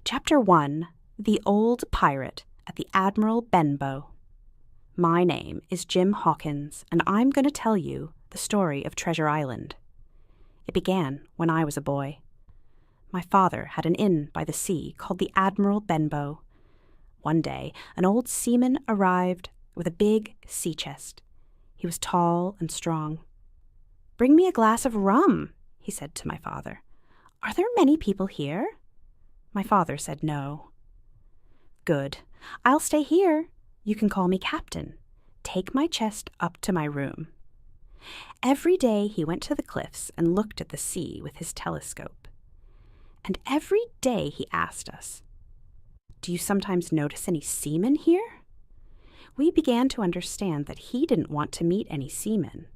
Chapter 1. The Old Pirate at the Admiral Benbow. My name is Jim Hawkins, and I'm going to tell you the story of Treasure Island. It began when I was a boy. My father had an inn by the sea called the Admiral Benbow. One day, an old seaman arrived with a big sea chest. He was tall and strong. "Bring me a glass of rum," he said to my father. "Are there many people here?" My father said no. "Good. I'll stay here. You can call me Captain. Take my chest up to my room." Every day he went to the cliffs and looked at the sea with his telescope. And every day he asked us, "Do you sometimes notice any seamen here?" We began to understand that he didn't want to meet any seamen.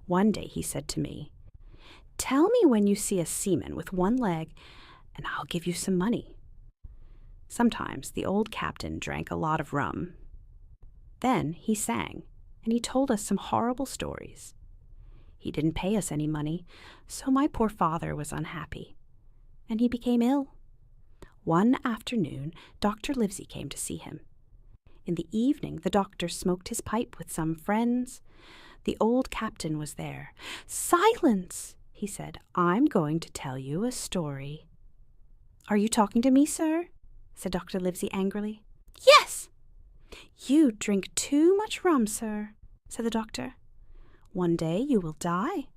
One day he said to me, "Tell me when you see a seaman with one leg, and I'll give you some money." Sometimes the old captain drank a lot of rum. Then he sang, and he told us some horrible stories. He didn't pay us any money, so my poor father was unhappy, and he became ill. One afternoon, Dr. Livesey came to see him. In the evening, the doctor smoked his pipe with some friends. The old captain was there. "Silence!" he said. "I'm going to tell you a story." "Are you talking to me, sir?" said Dr. Livesey angrily. "Yes." "You drink too much rum, sir," said the doctor. "One day you will die."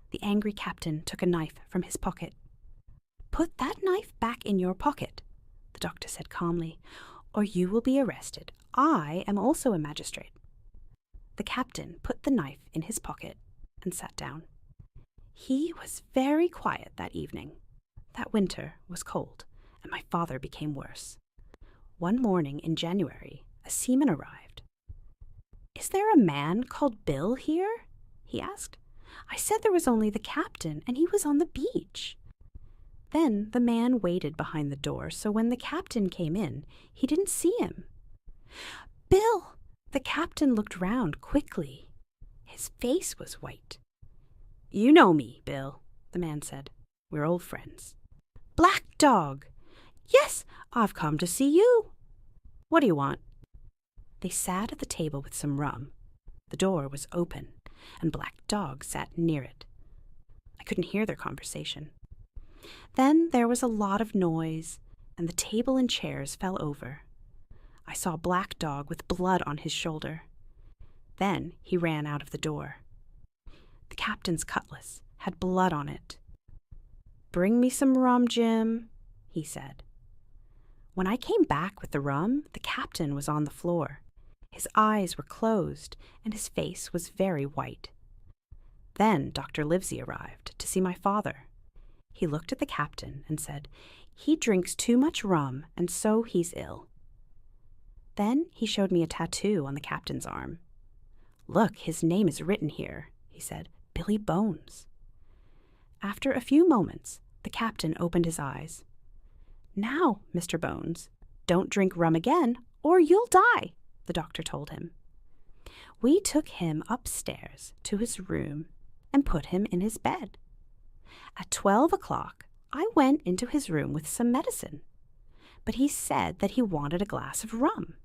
The angry captain took a knife from his pocket. "Put that knife back in your pocket," the doctor said calmly, "or you will be arrested. I am also a magistrate." The captain put the knife in his pocket and sat down. He was very quiet that evening. That winter was cold, and my father became worse. One morning in January, a seaman arrived. "Is there a man called Bill here?" he asked. "I said there was only the captain, and he was on the beach." Then the man waited behind the door, so when the captain came in, he didn't see him. "Bill!" The captain looked round quickly. His face was white. "You know me, Bill," the man said. "We're old friends." "Black Dog!" "Yes, I've come to see you." "What do you want?" They sat at the table with some rum. The door was open, and Black Dog sat near it. I couldn't hear their conversation. Then there was a lot of noise, and the table and chairs fell over. I saw Black Dog with blood on his shoulder. Then he ran out of the door. The captain's cutlass had blood on it. "Bring me some rum, Jim," he said. When I came back with the rum, the captain was on the floor. His eyes were closed, and his face was very white. Then Dr. Livesey arrived to see my father. He looked at the captain and said, "He drinks too much rum, and so he's ill." Then he showed me a tattoo on the captain's arm. "Look, his name is written here," he said, "Billy Bones." After a few moments, the captain opened his eyes. "Now, Mr. Bones, don't drink rum again, or you'll die," the doctor told him. We took him upstairs to his room and put him in his bed. At 12 o'clock, I went into his room with some medicine, but he said that he wanted a glass of rum.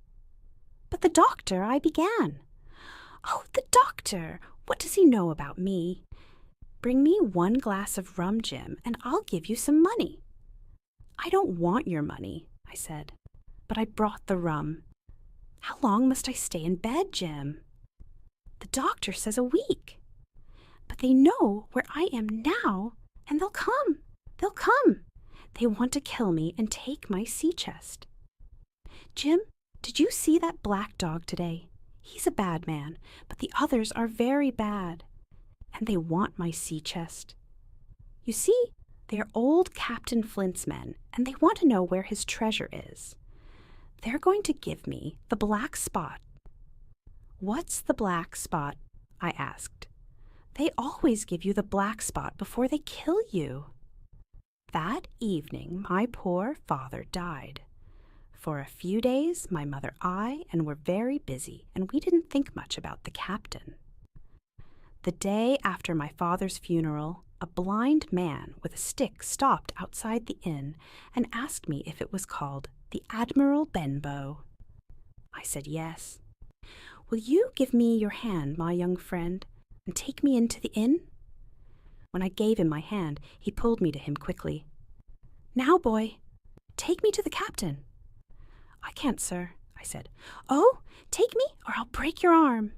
"But the doctor," I began. "Oh, the doctor! What does he know about me? Bring me one glass of rum, Jim, and I'll give you some money." "I don't want your money," I said, "but I brought the rum." "How long must I stay in bed, Jim?" "The doctor says a week." "But they know where I am now, and they'll come. They'll come. They want to kill me and take my sea chest." "Jim, did you see that Black Dog today? He's a bad man, but the others are very bad, and they want my sea chest. You see, they are old Captain Flint's men, and they want to know where his treasure is. They're going to give me the black spot." "What's the black spot?" I asked. "They always give you the black spot before they kill you." That evening, my poor father died. For a few days, my mother and I were very busy, and we didn't think much about the captain. The day after my father's funeral, a blind man with a stick stopped outside the inn and asked me if it was called the Admiral Benbow. I said yes. "Will you give me your hand, my young friend, and take me into the inn?" When I gave him my hand, he pulled me to him quickly. "Now, boy, take me to the captain." "I can't, sir," I said. "Oh, take me, or I'll break your arm."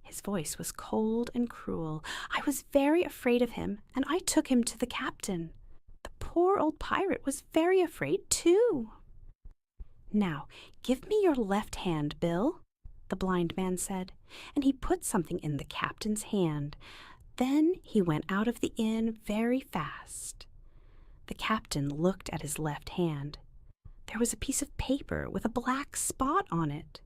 His voice was cold and cruel. I was very afraid of him, and I took him to the captain. The poor old pirate was very afraid, too. "Now, give me your left hand, Bill," the blind man said, and he put something in the captain's hand. Then he went out of the inn very fast. The captain looked at his left hand. There was a piece of paper with a black spot on it.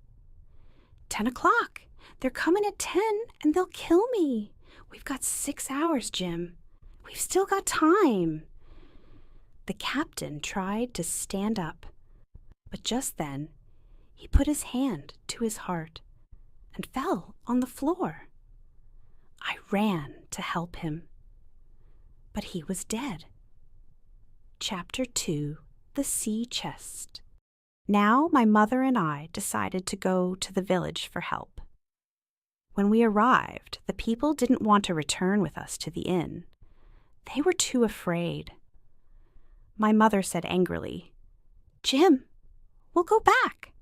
"10 o'clock. They're coming at 10, and they'll kill me. We've got 6 hours, Jim. We've still got time." The captain tried to stand up, but just then he put his hand to his heart and fell on the floor. I ran to help him, but he was dead. Chapter 2: The Sea Chest. Now my mother and I decided to go to the village for help. When we arrived, the people didn't want to return with us to the inn. They were too afraid. My mother said angrily, "Jim, we'll go back.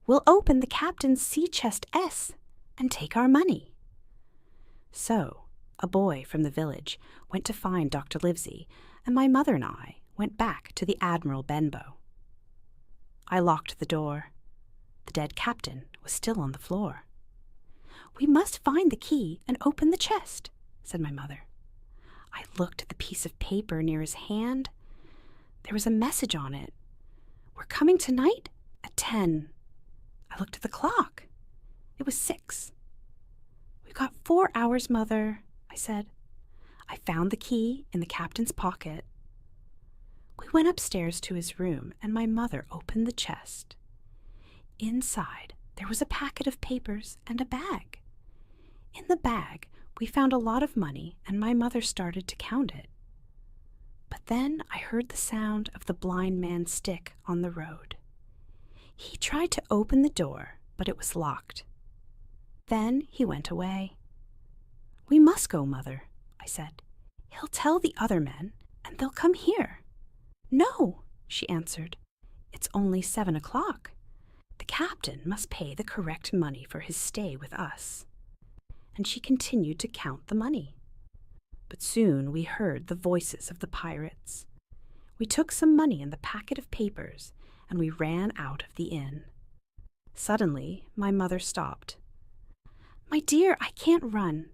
We'll open the captain's sea chest S and take our money." So a boy from the village went to find Dr. Livesey, and my mother and I went back to the Admiral Benbow. I locked the door. The dead captain was still on the floor. "We must find the key and open the chest," said my mother. I looked at the piece of paper near his hand. There was a message on it. "We're coming tonight at 10. I looked at the clock. It was 6. "We've got 4 hours, Mother," I said. I found the key in the captain's pocket. We went upstairs to his room, and my mother opened the chest. Inside, there was a packet of papers and a bag. In the bag, we found a lot of money, and my mother started to count it. But then I heard the sound of the blind man's stick on the road. He tried to open the door, but it was locked. Then he went away. "We must go, Mother," I said. "He'll tell the other men, and they'll come here." "No," she answered. "It's only 7 o'clock. The captain must pay the correct money for his stay with us." And she continued to count the money. But soon we heard the voices of the pirates. We took some money in the packet of papers, and we ran out of the inn. Suddenly, my mother stopped. "My dear, I can't run."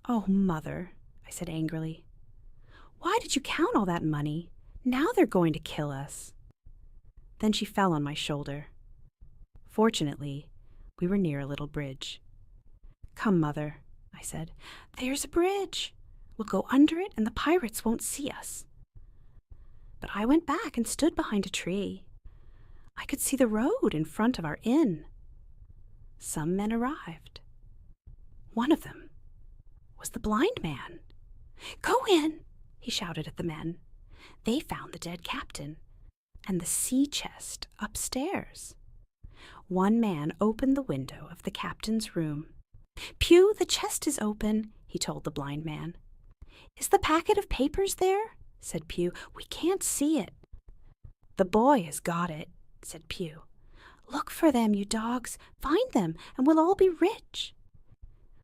"Oh, Mother," I said angrily. "Why did you count all that money? Now they're going to kill us." Then she fell on my shoulder. Fortunately, we were near a little bridge. "Come, Mother," I said. "There's a bridge. We'll go under it and the pirates won't see us." But I went back and stood behind a tree. I could see the road in front of our inn. Some men arrived. One of them was the blind man. "Go in," he shouted at the men. They found the dead captain and the sea chest upstairs. One man opened the window of the captain's room. "Pew, the chest is open," he told the blind man. "Is the packet of papers there?" said Pew. "We can't see it." "The boy has got it," said Pew. "Look for them, you dogs. Find them, and we'll all be rich."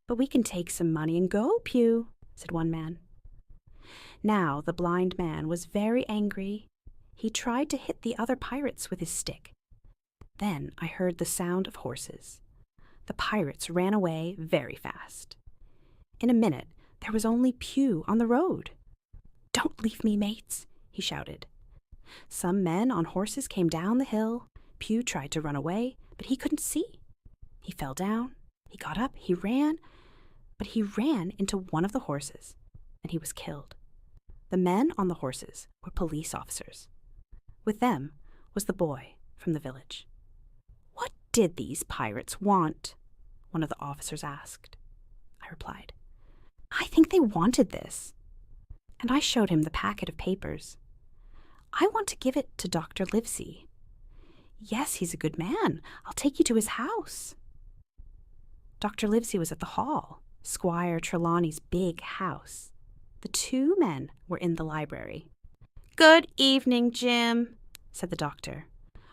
"But we can take some money and go, Pew," said one man. Now the blind man was very angry. He tried to hit the other pirates with his stick. Then I heard the sound of horses. The pirates ran away very fast. In a minute, there was only Pew on the road. "Don't leave me, mates," he shouted. Some men on horses came down the hill. Pew tried to run away, but he couldn't see. He fell down. He got up. He ran. But he ran into one of the horses, and he was killed. The men on the horses were police officers. With them was the boy from the village. "What did these pirates want?" one of the officers asked. I replied, "I think they wanted this. and I showed him the packet of papers. I want to give it to Dr. Livesey. Yes, he's a good man. I'll take you to his house. Dr. Livesey was at the hall, Squire Trelawney's big house. The two men were in the library. "Good evening, Jim," said the doctor.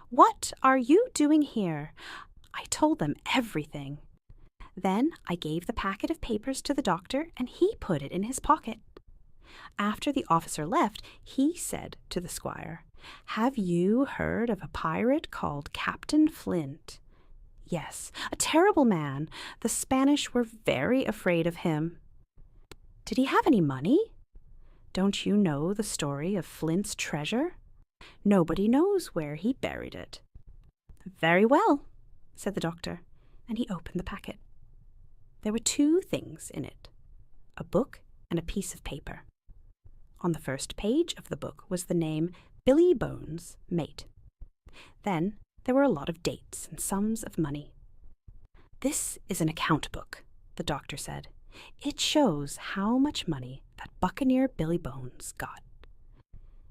"What are you doing here?" I told them everything. Then I gave the packet of papers to the doctor, and he put it in his pocket. After the officer left, he said to the squire, "Have you heard of a pirate called Captain Flint?" "Yes, a terrible man. The Spanish were very afraid of him." "Did he have any money?" "Don't you know the story of Flint's treasure? Nobody knows where he buried it." "Very well," said the doctor, and he opened the packet. There were two things in it, a book and a piece of paper. On the first page of the book was the name Billy Bones, mate. Then there were a lot of dates and sums of money. "This is an account book," the doctor said. "It shows how much money that buccaneer Billy Bones got."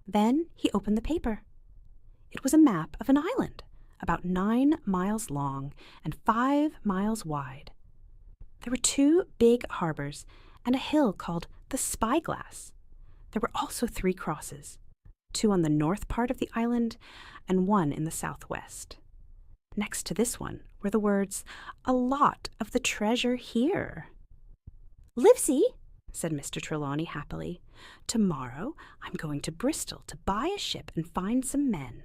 Then he opened the paper. It was a map of an island, about 9 miles long and 5 miles wide. There were 2 big harbors and a hill called the Spyglass. There were also 3 crosses, 2 on the north part of the island and 1 in the southwest. Next to this one were the words, "A lot of the treasure here." "Livesey," said Mr. Trelawney happily, "tomorrow I'm going to Bristol to buy a ship and find some men.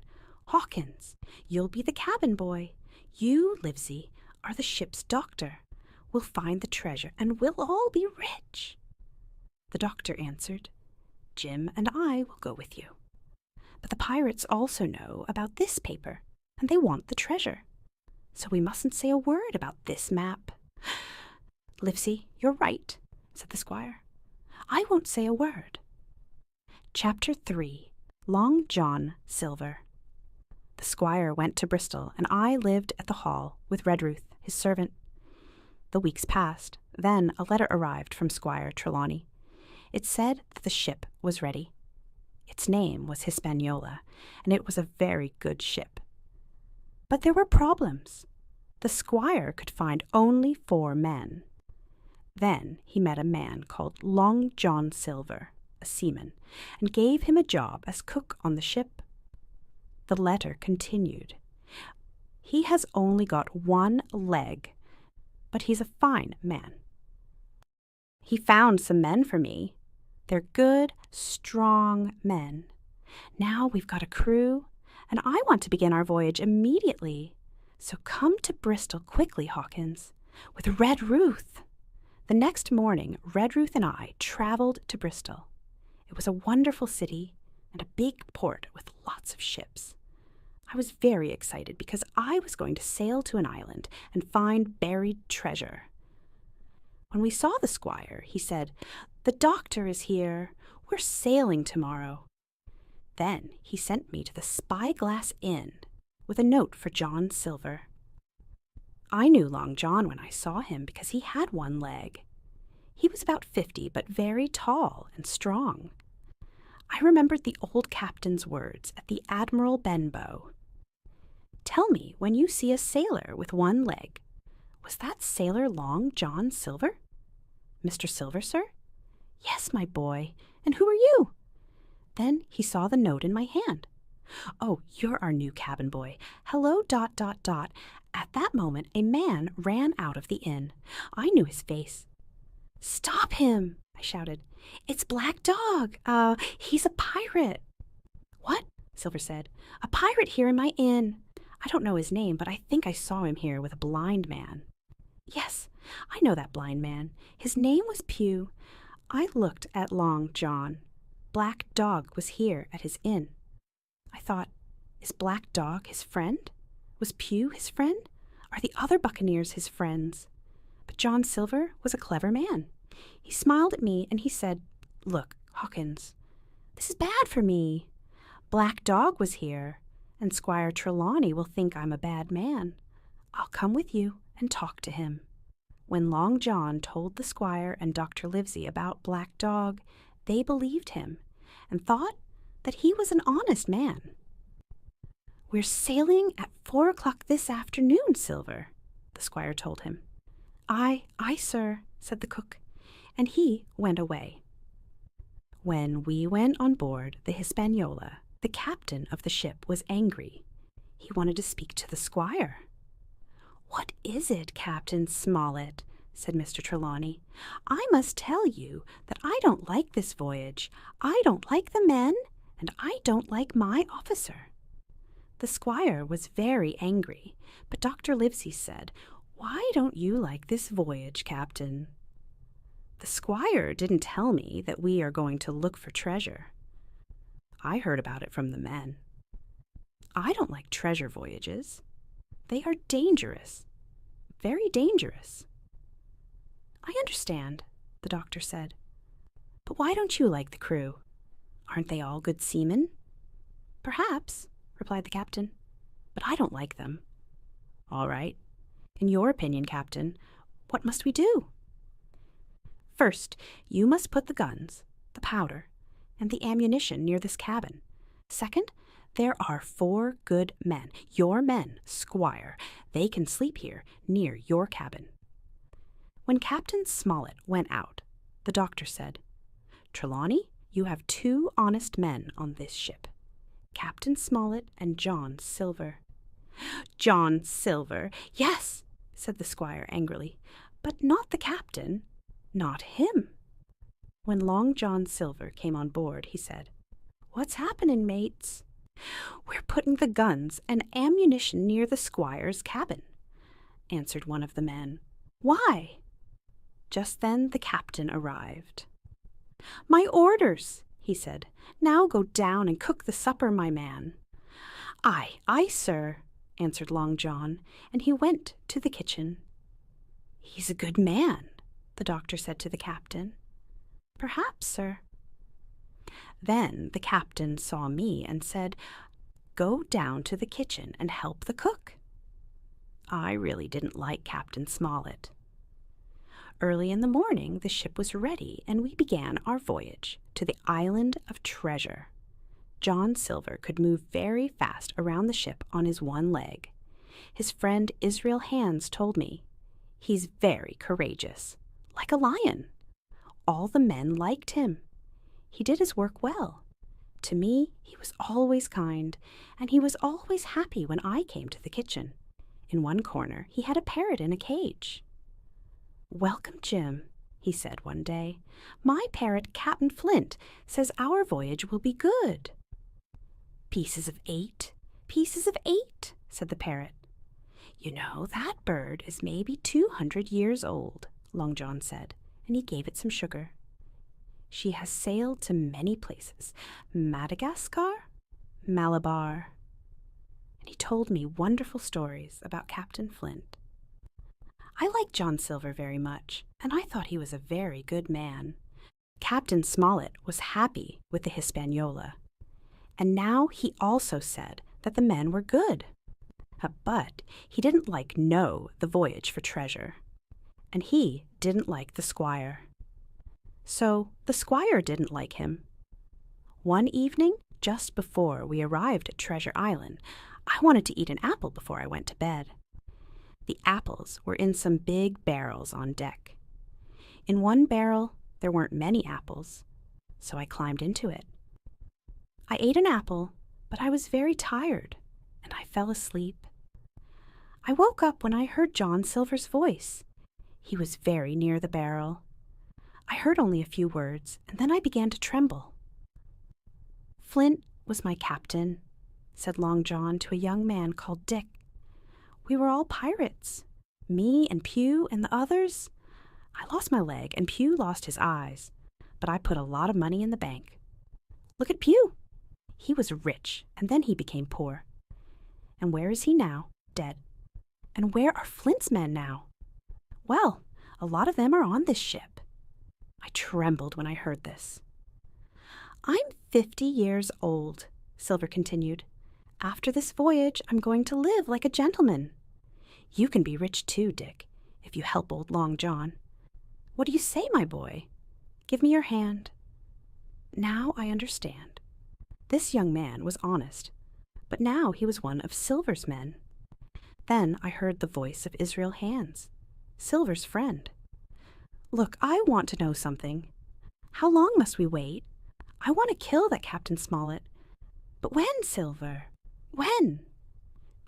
Hawkins, you'll be the cabin boy. You, Livesey, are the ship's doctor. We'll find the treasure and we'll all be rich." The doctor answered, "Jim and I will go with you. But the pirates also know about this paper, and they want the treasure. So we mustn't say a word about this map." "Livesey, you're right," said the squire. "I won't say a word." Chapter 3. Long John Silver. The squire went to Bristol, and I lived at the hall with Redruth, his servant. The weeks passed. Then a letter arrived from Squire Trelawney. It said that the ship was ready. Its name was Hispaniola, and it was a very good ship. But there were problems. The squire could find only 4 men. Then he met a man called Long John Silver, a seaman, and gave him a job as cook on the ship. The letter continued. "He has only got 1 leg, but he's a fine man. He found some men for me. They're good, strong men. Now we've got a crew, and I want to begin our voyage immediately. So come to Bristol quickly, Hawkins, with Redruth." The next morning, Redruth and I traveled to Bristol. It was a wonderful city and a big port with lots of ships. I was very excited because I was going to sail to an island and find buried treasure. When we saw the squire, he said, "The doctor is here. We're sailing tomorrow." Then he sent me to the Spyglass Inn with a note for John Silver. I knew Long John when I saw him because he had 1 leg. He was about 50, but very tall and strong. I remembered the old captain's words at the Admiral Benbow. "Tell me when you see a sailor with 1 leg. Was that sailor Long John Silver?" "Mr. Silver, sir?" "Yes, my boy. And who are you?" Then he saw the note in my hand. "Oh, you're our new cabin boy. Hello, ... At that moment, a man ran out of the inn. I knew his face. "Stop him!" I shouted. "It's Black Dog. He's a pirate." "What?" Silver said. "A pirate here in my inn. I don't know his name, but I think I saw him here with a blind man." "Yes, I know that blind man. His name was Pew." I looked at Long John. Black Dog was here at his inn. I thought, is Black Dog his friend? Was Pew his friend? Are the other buccaneers his friends? But John Silver was a clever man. He smiled at me and he said, "Look, Hawkins, this is bad for me. Black Dog was here, and Squire Trelawney will think I'm a bad man. I'll come with you and talk to him." When Long John told the squire and Dr. Livesey about Black Dog, They believed him and thought that he was an honest man. "We're sailing at 4 o'clock this afternoon, Silver," the squire told him. Aye, sir," said the cook, and he went away. When we went on board the Hispaniola, the captain of the ship was angry. He wanted to speak to the squire. "What is it, Captain Smollett?" said Mr. Trelawney. "I must tell you that I don't like this voyage. I don't like the men, and I don't like my officer." The squire was very angry, but Dr. Livesey said, "Why don't you like this voyage, Captain?" "The squire didn't tell me that we are going to look for treasure. I heard about it from the men. I don't like treasure voyages. They are dangerous, very dangerous." "I understand," the doctor said. "But why don't you like the crew? Aren't they all good seamen?" "Perhaps," replied the captain, "but I don't like them." "All right. In your opinion, Captain, what must we do?" "First, you must put the guns, the powder, and the ammunition near this cabin. Second, there are 4 good men, your men, Squire. They can sleep here, near your cabin." When Captain Smollett went out, the doctor said, "Trelawney, you have 2 honest men on this ship, Captain Smollett and John Silver." "John Silver, yes," said the squire angrily, "but not the captain, not him." When Long John Silver came on board, he said, "What's happening, mates?" "We're putting the guns and ammunition near the squire's cabin," answered one of the men. "Why?" Just then the captain arrived. "My orders," he said. "Now go down and cook the supper, my man." "Aye, sir," answered Long John, and he went to the kitchen. "He's a good man," the doctor said to the captain. "Perhaps, sir." Then the captain saw me and said, "Go down to the kitchen and help the cook." I really didn't like Captain Smollett. Early in the morning the ship was ready, and we began our voyage to the Island of Treasure. John Silver could move very fast around the ship on his one leg. His friend Israel Hands told me, "He's very courageous, like a lion." All the men liked him. He did his work well. To me, he was always kind, and he was always happy when I came to the kitchen. In one corner, he had a parrot in a cage. "Welcome, Jim," he said one day. "My parrot, Captain Flint, says our voyage will be good." "Pieces of 8, pieces of 8, said the parrot. "You know, that bird is maybe 200 years old," Long John said, and he gave it some sugar. "She has sailed to many places, Madagascar, Malabar." And he told me wonderful stories about Captain Flint. I liked John Silver very much, and I thought he was a very good man. Captain Smollett was happy with the Hispaniola, and now he also said that the men were good. But he didn't like the voyage for treasure, and he didn't like the squire. So the squire didn't like him. One evening, just before we arrived at Treasure Island, I wanted to eat an apple before I went to bed. The apples were in some big barrels on deck. In one barrel, there weren't many apples, so I climbed into it. I ate an apple, but I was very tired, and I fell asleep. I woke up when I heard John Silver's voice. He was very near the barrel. I heard only a few words, and then I began to tremble. "Flint was my captain," said Long John to a young man called Dick. "We were all pirates, me and Pew and the others. I lost my leg, and Pew lost his eyes, but I put a lot of money in the bank. Look at Pew. He was rich, and then he became poor. And where is he now? Dead. And where are Flint's men now? Well, a lot of them are on this ship." I trembled when I heard this. "I'm 50 years old," Silver continued. "After this voyage, I'm going to live like a gentleman. You can be rich too, Dick, if you help old Long John. What do you say, my boy? Give me your hand." Now I understand. This young man was honest, but now he was one of Silver's men. Then I heard the voice of Israel Hands, Silver's friend. Look, I want to know something. How long must we wait? I want to kill that Captain Smollett. But when, Silver? When?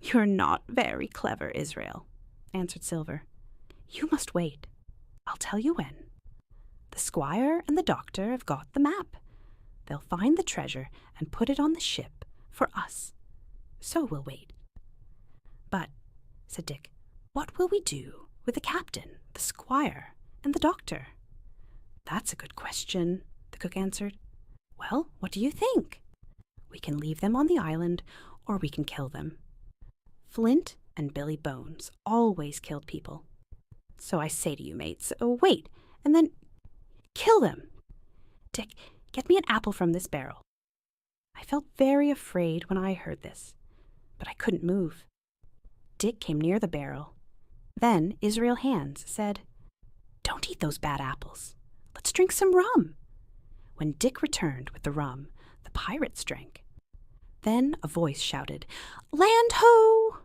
You're not very clever, Israel, answered Silver. You must wait. I'll tell you when. The squire and the doctor have got the map. They'll find the treasure and put it on the ship for us. So we'll wait. But, said Dick, what will we do with the captain, the squire, and the doctor? That's a good question, the cook answered. Well, what do you think? We can leave them on the island, or we can kill them. Flint and Billy Bones always killed people. So I say to you, mates, wait, and then kill them. Dick, get me an apple from this barrel. I felt very afraid when I heard this, but I couldn't move. Dick came near the barrel. Then Israel Hands said, Don't eat those bad apples. Let's drink some rum. When Dick returned with the rum, the pirates drank. Then a voice shouted, Land ho!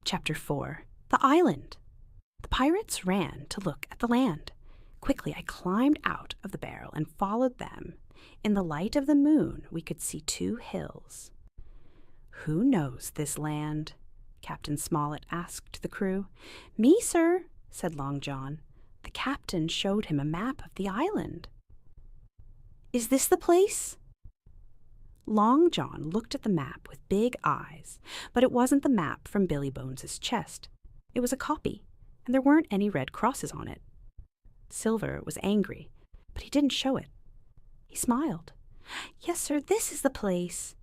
Chapter 4. The Island. The pirates ran to look at the land. Quickly I climbed out of the barrel and followed them. In the light of the moon we could see 2 hills. Who knows this land? Captain Smollett asked the crew. Me, sir, said Long John. The captain showed him a map of the island. Is this the place? Long John looked at the map with big eyes, but it wasn't the map from Billy Bones's chest. It was a copy, and there weren't any red crosses on it. Silver was angry, but he didn't show it. He smiled. Yes, sir, this is the place.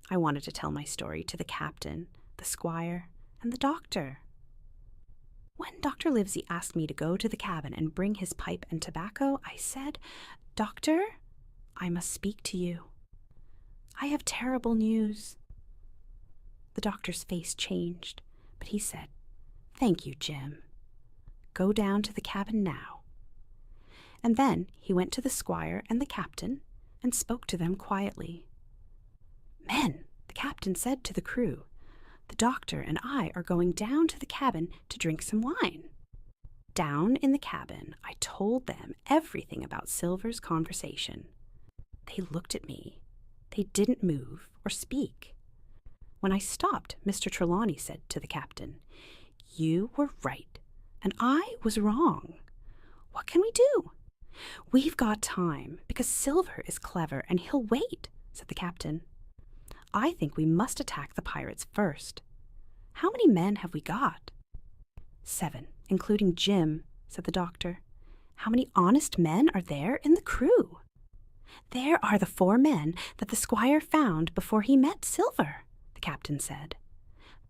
I wanted to tell my story to the captain, the squire, and the doctor. When Dr. Livesey asked me to go to the cabin and bring his pipe and tobacco, I said, Doctor, I must speak to you. I have terrible news. The doctor's face changed, but he said, Thank you, Jim. Go down to the cabin now. And then he went to the squire and the captain and spoke to them quietly. Men, the captain said to the crew, the doctor and I are going down to the cabin to drink some wine. Down in the cabin, I told them everything about Silver's conversation. They looked at me. They didn't move or speak. When I stopped, Mr. Trelawney said to the captain, You were right, and I was wrong. What can we do? We've got time, because Silver is clever and he'll wait, said the captain. I think we must attack the pirates first. How many men have we got? 7, including Jim, said the doctor. How many honest men are there in the crew? There are the 4 men that the squire found before he met Silver, the captain said.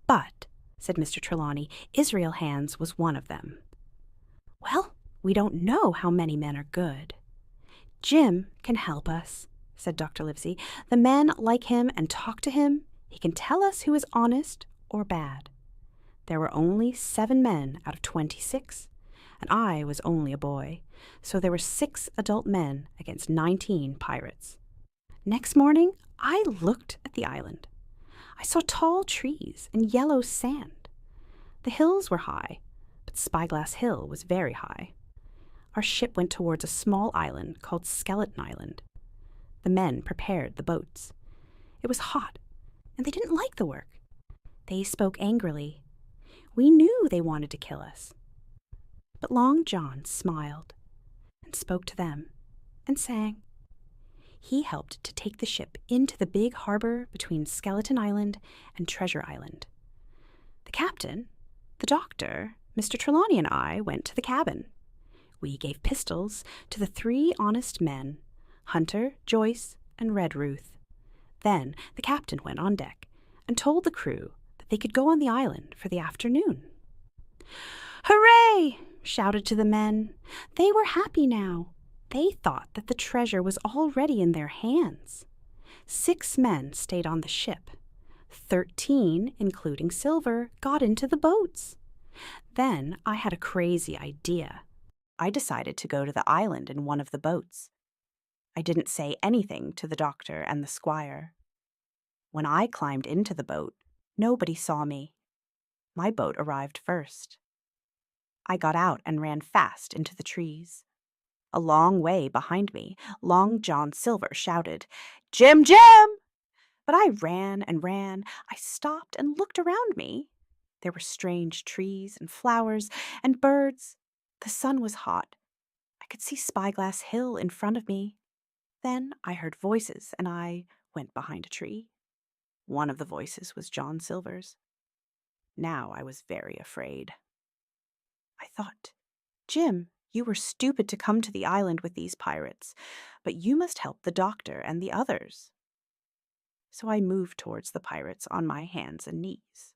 But, said Mr. Trelawney, Israel Hands was one of them. Well, we don't know how many men are good. Jim can help us, said Dr. Livesey. The men like him and talk to him. He can tell us who is honest or bad. There were only 7 men out of 26, and I was only a boy, so there were 6 adult men against 19 pirates. Next morning, I looked at the island. I saw tall trees and yellow sand. The hills were high, but Spyglass Hill was very high. Our ship went towards a small island called Skeleton Island. The men prepared the boats. It was hot, and they didn't like the work. They spoke angrily. We knew they wanted to kill us. But Long John smiled and spoke to them and sang. He helped to take the ship into the big harbor between Skeleton Island and Treasure Island. The captain, the doctor, Mr. Trelawney, and I went to the cabin. We gave pistols to the 3 honest men, Hunter, Joyce, and Red Ruth. Then the captain went on deck and told the crew that they could go on the island for the afternoon. Hooray! Shouted to the men. They were happy now. They thought that the treasure was already in their hands. 6 men stayed on the ship. 13, including Silver, got into the boats. Then I had a crazy idea. I decided to go to the island in one of the boats. I didn't say anything to the doctor and the squire. When I climbed into the boat, nobody saw me. My boat arrived first. I got out and ran fast into the trees. A long way behind me, Long John Silver shouted, "Jim, Jim!" But I ran and ran. I stopped and looked around me. There were strange trees and flowers and birds. The sun was hot. I could see Spyglass Hill in front of me. Then I heard voices, and I went behind a tree. One of the voices was John Silver's. Now I was very afraid. I thought, "Jim, you were stupid to come to the island with these pirates, but you must help the doctor and the others." So I moved towards the pirates on my hands and knees.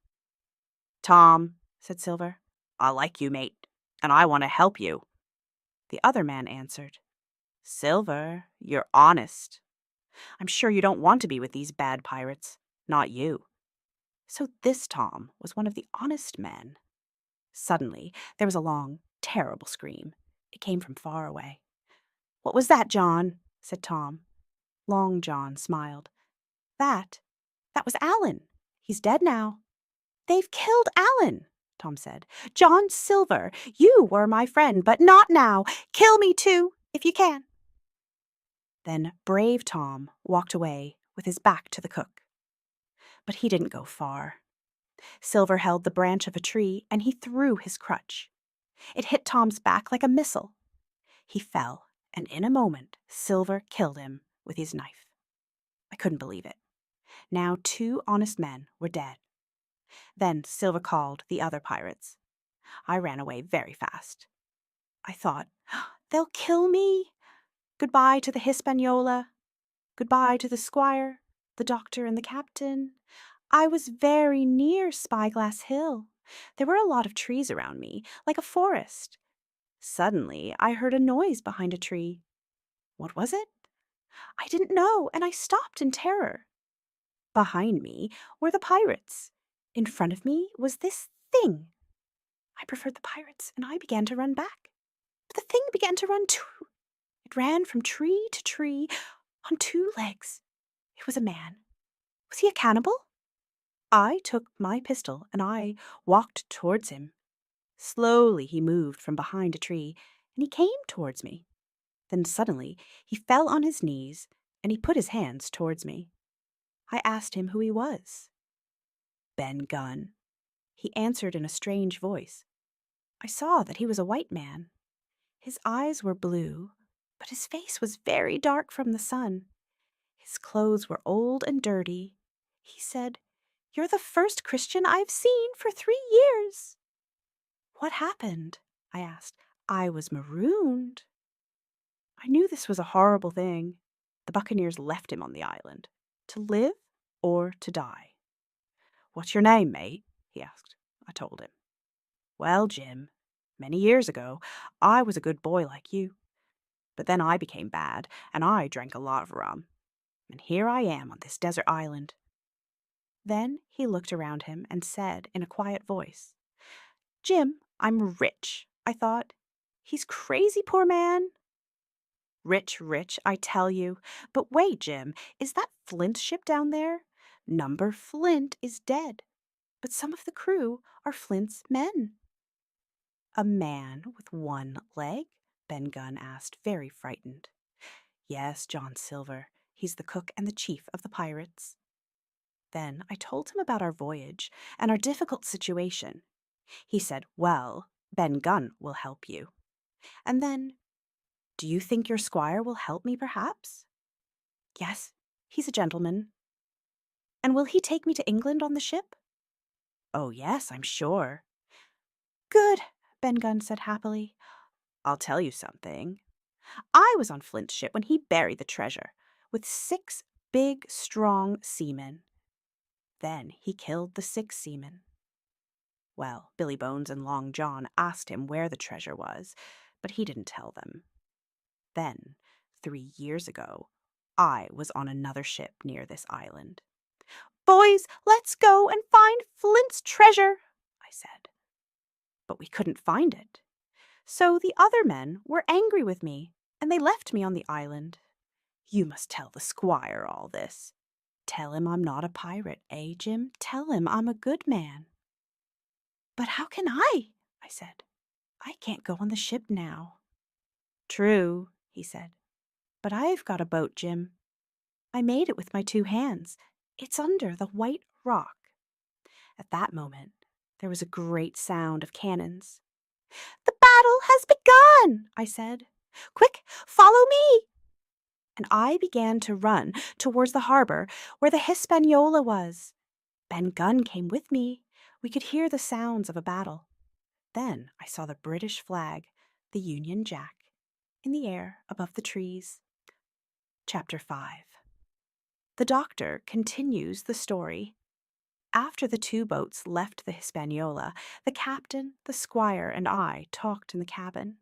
"Tom," said Silver, "I like you, mate, and I want to help you." The other man answered, "Silver, you're honest. I'm sure you don't want to be with these bad pirates. Not you." So this Tom was one of the honest men. Suddenly, there was a long, terrible scream. It came from far away. "What was that, John?" said Tom. Long John smiled. That was Alan. He's dead now." "They've killed Alan," Tom said. "John Silver, you were my friend, but not now. Kill me too, if you can." Then brave Tom walked away with his back to the cook. But he didn't go far. Silver held the branch of a tree, and he threw his crutch. It hit Tom's back like a missile. He fell, and in a moment Silver killed him with his knife. I couldn't believe it. Now 2 honest men were dead. Then Silver called the other pirates. I ran away very fast. I thought, "They'll kill me. Goodbye to the Hispaniola. Goodbye to the squire, the doctor, and the captain. I was very near Spyglass Hill. There were a lot of trees around me, like a forest. Suddenly, I heard a noise behind a tree. What was it? I didn't know, and I stopped in terror. Behind me were the pirates. In front of me was this thing. I preferred the pirates, and I began to run back. But the thing began to run too. It ran from tree to tree on 2 legs. It was a man. Was he a cannibal? I took my pistol, and I walked towards him. Slowly he moved from behind a tree, and he came towards me. Then suddenly he fell on his knees, and he put his hands towards me. I asked him who he was. "Ben Gunn." He answered in a strange voice. I saw that he was a white man. His eyes were blue, but his face was very dark from the sun. His clothes were old and dirty. He said, "You're the first Christian I've seen for 3 years." "What happened?" I asked. "I was marooned." I knew this was a horrible thing. The buccaneers left him on the island, to live or to die. "What's your name, mate?" he asked. I told him. "Well, Jim, many years ago, I was a good boy like you. But then I became bad, and I drank a lot of rum. And here I am on this desert island." Then he looked around him and said in a quiet voice, "Jim, I'm rich." I thought, "He's crazy, poor man." "Rich, rich, I tell you. But wait, Jim, is that Flint's ship down there? Number Flint is dead, but some of the crew are Flint's men." "A man with 1 leg?" Ben Gunn asked, very frightened. "Yes, John Silver. He's the cook and the chief of the pirates." Then I told him about our voyage and our difficult situation. He said, "Well, Ben Gunn will help you." And then, "Do you think your squire will help me, perhaps?" "Yes, he's a gentleman." "And will he take me to England on the ship?" "Oh, yes, I'm sure." "Good," Ben Gunn said happily. "I'll tell you something. I was on Flint's ship when he buried the treasure, with 6 big, strong seamen. Then he killed the 6 seamen. Well, Billy Bones and Long John asked him where the treasure was, but he didn't tell them. Then, 3 years ago, I was on another ship near this island. 'Boys, let's go and find Flint's treasure,' I said. But we couldn't find it. So the other men were angry with me, and they left me on the island. You must tell the squire all this. Tell him I'm not a pirate, eh, Jim? Tell him I'm a good man." "But how can I said. "I can't go on the ship now." "True," he said. "But I've got a boat, Jim. I made it with my 2 hands. It's under the white rock." At that moment, there was a great sound of cannons. "The battle has begun," I said. "Quick, follow me." And I began to run towards the harbor where the Hispaniola was. Ben Gunn came with me. We could hear the sounds of a battle. Then I saw the British flag, the Union Jack, in the air above the trees. Chapter 5. The doctor continues the story. After the 2 boats left the Hispaniola, the captain, the squire, and I talked in the cabin.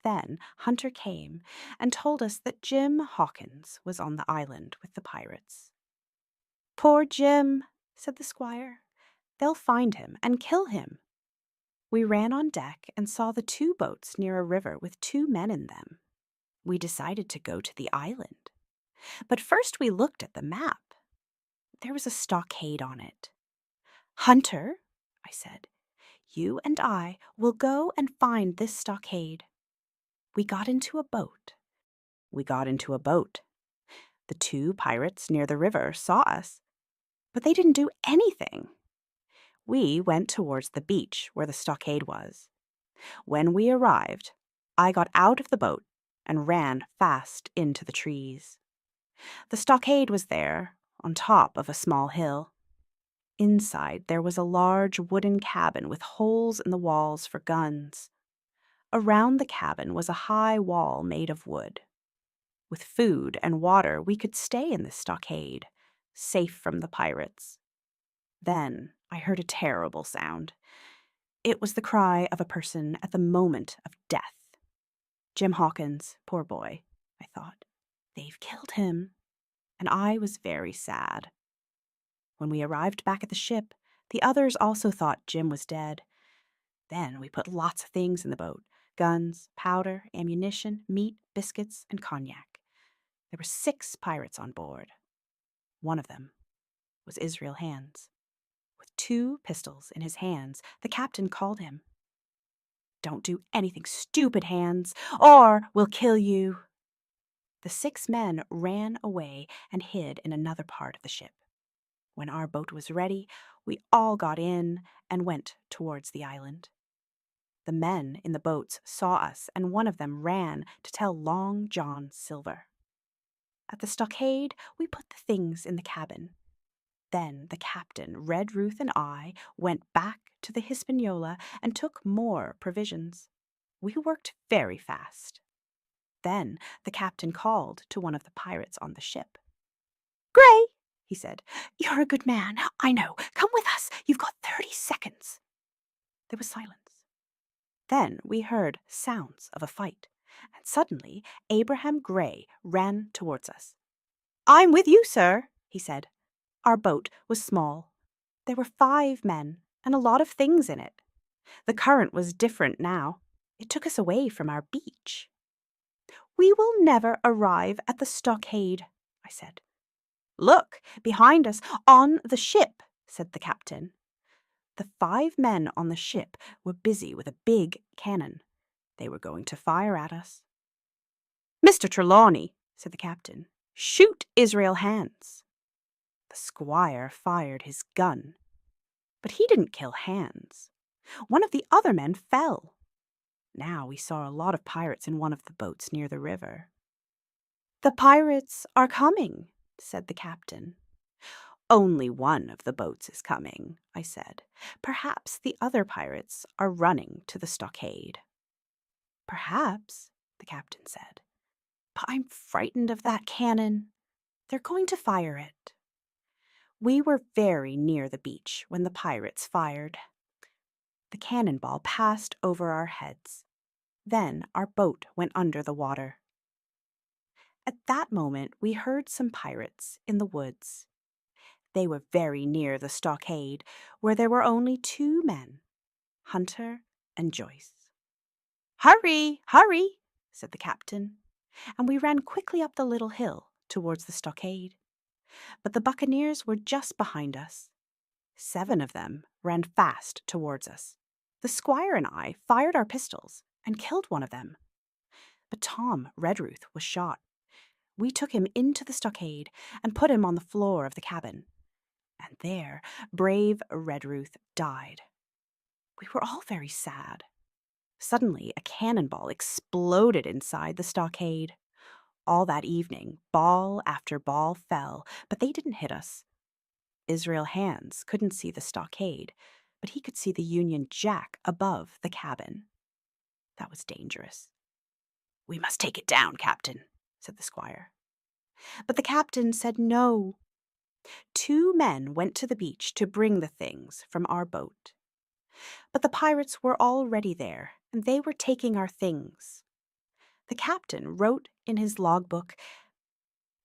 Then Hunter came and told us that Jim Hawkins was on the island with the pirates. "Poor Jim," said the squire. "They'll find him and kill him." We ran on deck and saw the 2 boats near a river with 2 men in them. We decided to go to the island. But first we looked at the map. There was a stockade on it. "Hunter," I said, "you and I will go and find this stockade." We got into a boat. The 2 pirates near the river saw us, but they didn't do anything. We went towards the beach where the stockade was. When we arrived, I got out of the boat and ran fast into the trees. The stockade was there, on top of a small hill. Inside there was a large wooden cabin with holes in the walls for guns. Around the cabin was a high wall made of wood. With food and water, we could stay in this stockade, safe from the pirates. Then I heard a terrible sound. It was the cry of a person at the moment of death. Jim Hawkins, poor boy, I thought. They've killed him. And I was very sad. When we arrived back at the ship, the others also thought Jim was dead. Then we put lots of things in the boat: guns, powder, ammunition, meat, biscuits, and cognac. There were 6 pirates on board. One of them was Israel Hands. With 2 pistols in his hands, the captain called him. "Don't do anything stupid, Hands, or we'll kill you." The 6 men ran away and hid in another part of the ship. When our boat was ready, we all got in and went towards the island. The men in the boats saw us, and one of them ran to tell Long John Silver. At the stockade, we put the things in the cabin. Then the captain, Red Ruth, and I went back to the Hispaniola and took more provisions. We worked very fast. Then the captain called to one of the pirates on the ship. "Gray," he said, "you're a good man, I know. Come with us. You've got 30 seconds. There was silence. Then we heard sounds of a fight, and suddenly Abraham Gray ran towards us. "I'm with you, sir," he said. Our boat was small. There were 5 men and a lot of things in it. The current was different now. It took us away from our beach. "We will never arrive at the stockade," I said. "Look, behind us, on the ship," said the captain. The 5 men on the ship were busy with a big cannon. They were going to fire at us. "Mr. Trelawney," said the captain, "shoot Israel Hands." The squire fired his gun, but he didn't kill Hands. One of the other men fell. Now we saw a lot of pirates in one of the boats near the river. "The pirates are coming," said the captain. "Only one of the boats is coming," I said. "Perhaps the other pirates are running to the stockade." "Perhaps," the captain said. "But I'm frightened of that cannon. They're going to fire it." We were very near the beach when the pirates fired. The cannonball passed over our heads. Then our boat went under the water. At that moment we heard some pirates in the woods. They were very near the stockade, where there were only 2 men, Hunter and Joyce. "Hurry, hurry," said the captain. and we ran quickly up the little hill towards the stockade. But the buccaneers were just behind us. 7 of them ran fast towards us. The squire and I fired our pistols and killed one of them. But Tom Redruth was shot. We took him into the stockade and put him on the floor of the cabin. And there, brave Redruth died. We were all very sad. Suddenly, a cannonball exploded inside the stockade. All that evening, ball after ball fell, but they didn't hit us. Israel Hands couldn't see the stockade, but he could see the Union Jack above the cabin. That was dangerous. "We must take it down, Captain," said the squire. But the captain said no. 2 men went to the beach to bring the things from our boat. But the pirates were already there, and they were taking our things. The captain wrote in his logbook,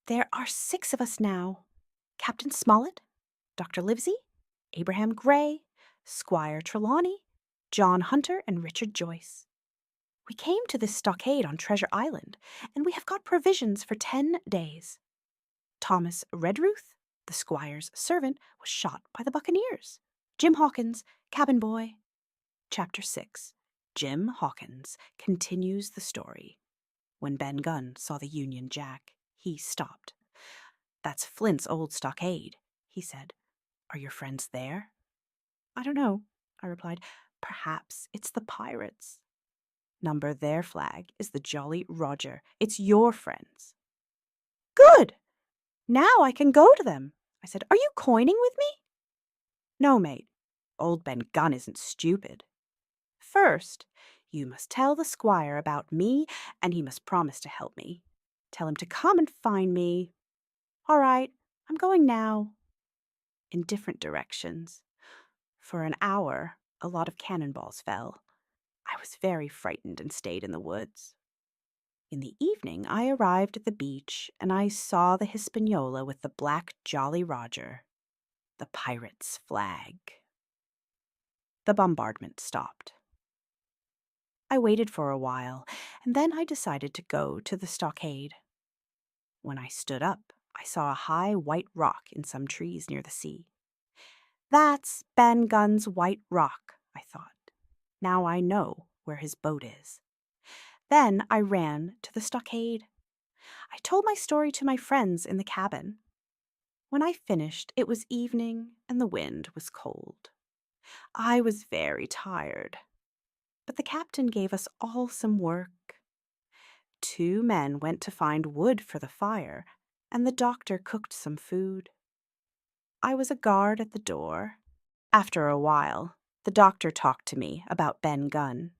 "There are 6 of us now. Captain Smollett, Dr. Livesey, Abraham Gray, Squire Trelawney, John Hunter, and Richard Joyce. We came to this stockade on Treasure Island, and we have got provisions for 10 days. Thomas Redruth, the squire's servant, was shot by the buccaneers. Jim Hawkins, cabin boy." Chapter 6. Jim Hawkins continues the story. When Ben Gunn saw the Union Jack, he stopped. "That's Flint's old stockade," he said. "Are your friends there?" "I don't know," I replied. "Perhaps it's the pirates." "Number their flag is the Jolly Roger. It's your friends." "Good! Now I can go to them," I said. "Are you coining with me?" "No, mate. Old Ben Gunn isn't stupid. First, you must tell the squire about me, and he must promise to help me. Tell him to come and find me. All right, I'm going now." In different directions. For an hour, a lot of cannonballs fell. I was very frightened and stayed in the woods. In the evening, I arrived at the beach, and I saw the Hispaniola with the black Jolly Roger, the pirate's flag. The bombardment stopped. I waited for a while, and then I decided to go to the stockade. When I stood up, I saw a high white rock in some trees near the sea. "That's Ben Gunn's White Rock," I thought. "Now I know where his boat is." Then I ran to the stockade. I told my story to my friends in the cabin. When I finished, it was evening and the wind was cold. I was very tired, but the captain gave us all some work. 2 men went to find wood for the fire, and the doctor cooked some food. I was a guard at the door. After a while, the doctor talked to me about Ben Gunn.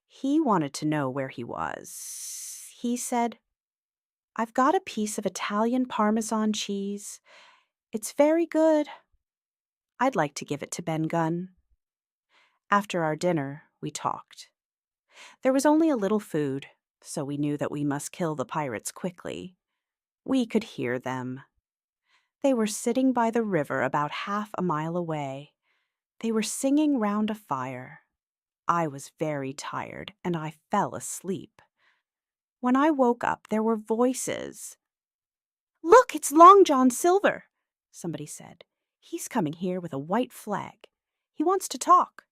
He wanted to know where he was. He said, "I've got a piece of Italian Parmesan cheese. It's very good. I'd like to give it to Ben Gunn." After our dinner, we talked. There was only a little food, so we knew that we must kill the pirates quickly. We could hear them. They were sitting by the river about half a mile away. They were singing round a fire. I was very tired, and I fell asleep. When I woke up, there were voices. "Look, it's Long John Silver," somebody said. "He's coming here with a white flag. He wants to talk."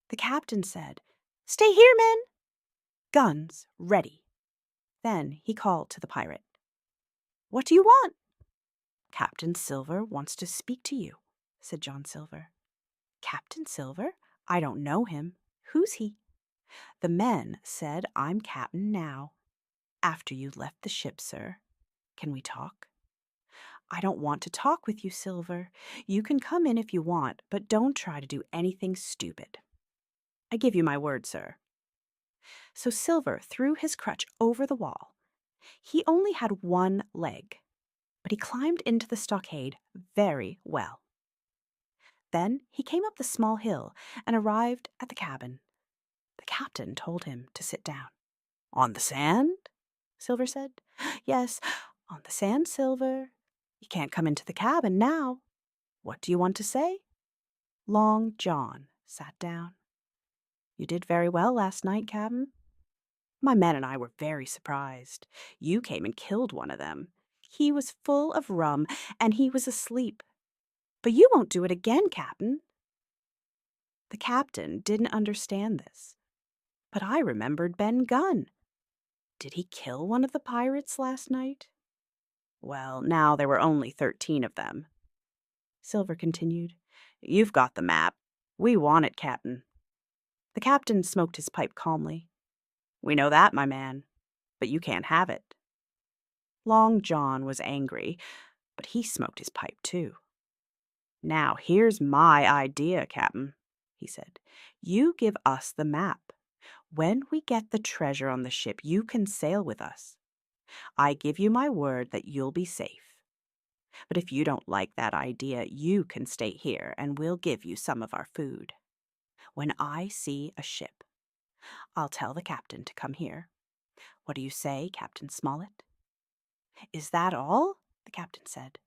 The captain said, "Stay here, men." Guns ready. Then he called to the pirate. "What do you want?" "Captain Silver wants to speak to you," said John Silver. "Captain Silver? I don't know him. Who's he?" The men said, "I'm captain now." "After you left the ship, sir. Can we talk?" "I don't want to talk with you, Silver. You can come in if you want, but don't try to do anything stupid." "I give you my word, sir." So Silver threw his crutch over the wall. He only had 1 leg, but he climbed into the stockade very well. Then he came up the small hill and arrived at the cabin. The captain told him to sit down. "On the sand?" Silver said. "Yes, on the sand, Silver. You can't come into the cabin now. What do you want to say?" Long John sat down. "You did very well last night, Captain." My men and I were very surprised. You came and killed one of them. He was full of rum, and he was asleep. But you won't do it again, Captain." The captain didn't understand this. But I remembered Ben Gunn. Did he kill one of the pirates last night? Well, now there were only 13 of them. Silver continued, "You've got the map. We want it, Captain." The captain smoked his pipe calmly. "We know that, my man, but you can't have it." Long John was angry, but he smoked his pipe too. "Now here's my idea, Captain," he said. "You give us the map. When we get the treasure on the ship, you can sail with us. I give you my word that you'll be safe. But if you don't like that idea, you can stay here and we'll give you some of our food. When I see a ship, I'll tell the captain to come here. What do you say, Captain Smollett?" "Is that all?" the captain said.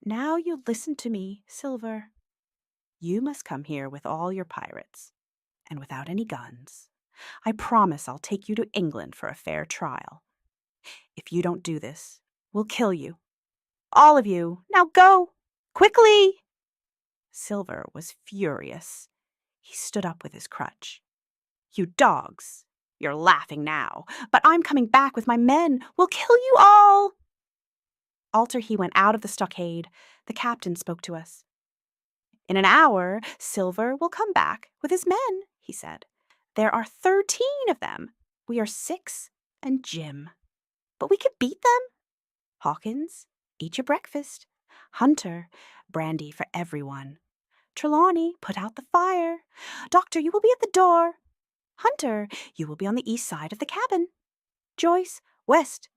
"Now you listen to me, Silver. You must come here with all your pirates, and without any guns. I promise I'll take you to England for a fair trial. If you don't do this, we'll kill you. All of you. Now go! Quickly!" Silver was furious. He stood up with his crutch. "You dogs! You're laughing now, but I'm coming back with my men. We'll kill you all!" After he went out of the stockade, the captain spoke to us. "In an hour, Silver will come back with his men," he said. "There are 13 of them. We are 6 and Jim. But we could beat them. Hawkins, eat your breakfast. Hunter, brandy for everyone. Trelawney, put out the fire. Doctor, you will be at the door. Hunter, you will be on the east side of the cabin. Joyce, west.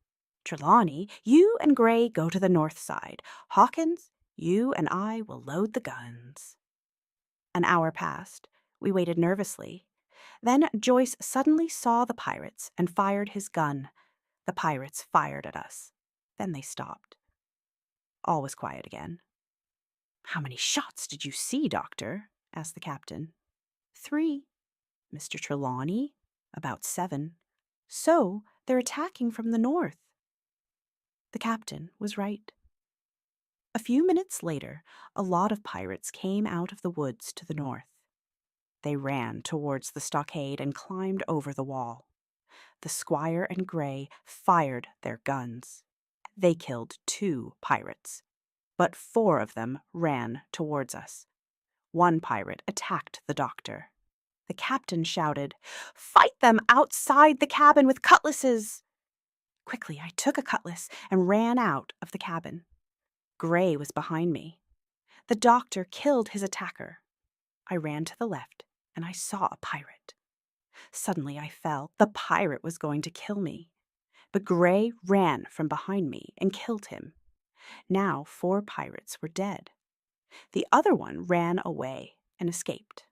Trelawney, you and Gray go to the north side. Hawkins, you and I will load the guns." An hour passed. We waited nervously. Then Joyce suddenly saw the pirates and fired his gun. The pirates fired at us. Then they stopped. All was quiet again. "How many shots did you see, Doctor?" asked the captain. "3. Mr. Trelawney? About 7. So they're attacking from the north." The captain was right. A few minutes later, a lot of pirates came out of the woods to the north. They ran towards the stockade and climbed over the wall. The Squire and Gray fired their guns. They killed 2 pirates, but 4 of them ran towards us. 1 pirate attacked the doctor. The captain shouted, "Fight them outside the cabin with cutlasses!" Quickly, I took a cutlass and ran out of the cabin. Gray was behind me. The doctor killed his attacker. I ran to the left, and I saw a pirate. Suddenly I fell. The pirate was going to kill me. But Gray ran from behind me and killed him. Now 4 pirates were dead. The other one ran away and escaped.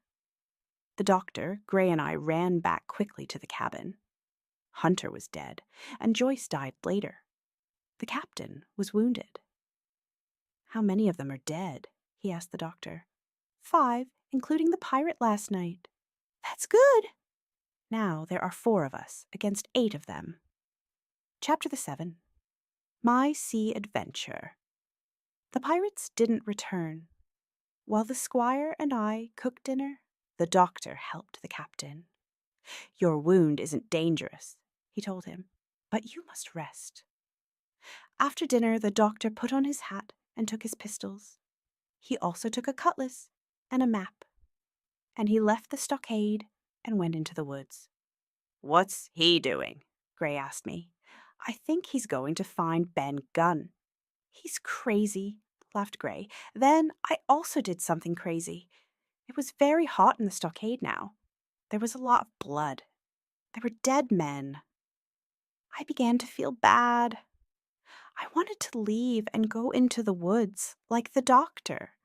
The doctor, Gray, and I ran back quickly to the cabin. Hunter was dead, and Joyce died later. The captain was wounded. "How many of them are dead?" he asked the doctor. 5, including the pirate last night." "That's good." "Now there are 4 of us against 8 of them." Chapter 7. My Sea Adventure. The pirates didn't return. While the squire and I cooked dinner, the doctor helped the captain. "Your wound isn't dangerous," he told him, "but you must rest." After dinner, the doctor put on his hat and took his pistols. He also took a cutlass and a map. And he left the stockade and went into the woods. "What's he doing?" Gray asked me. "I think he's going to find Ben Gunn." "He's crazy," laughed Gray. "Then I also did something crazy. It was very hot in the stockade now. There was a lot of blood. There were dead men. I began to feel bad. I wanted to leave and go into the woods like the doctor.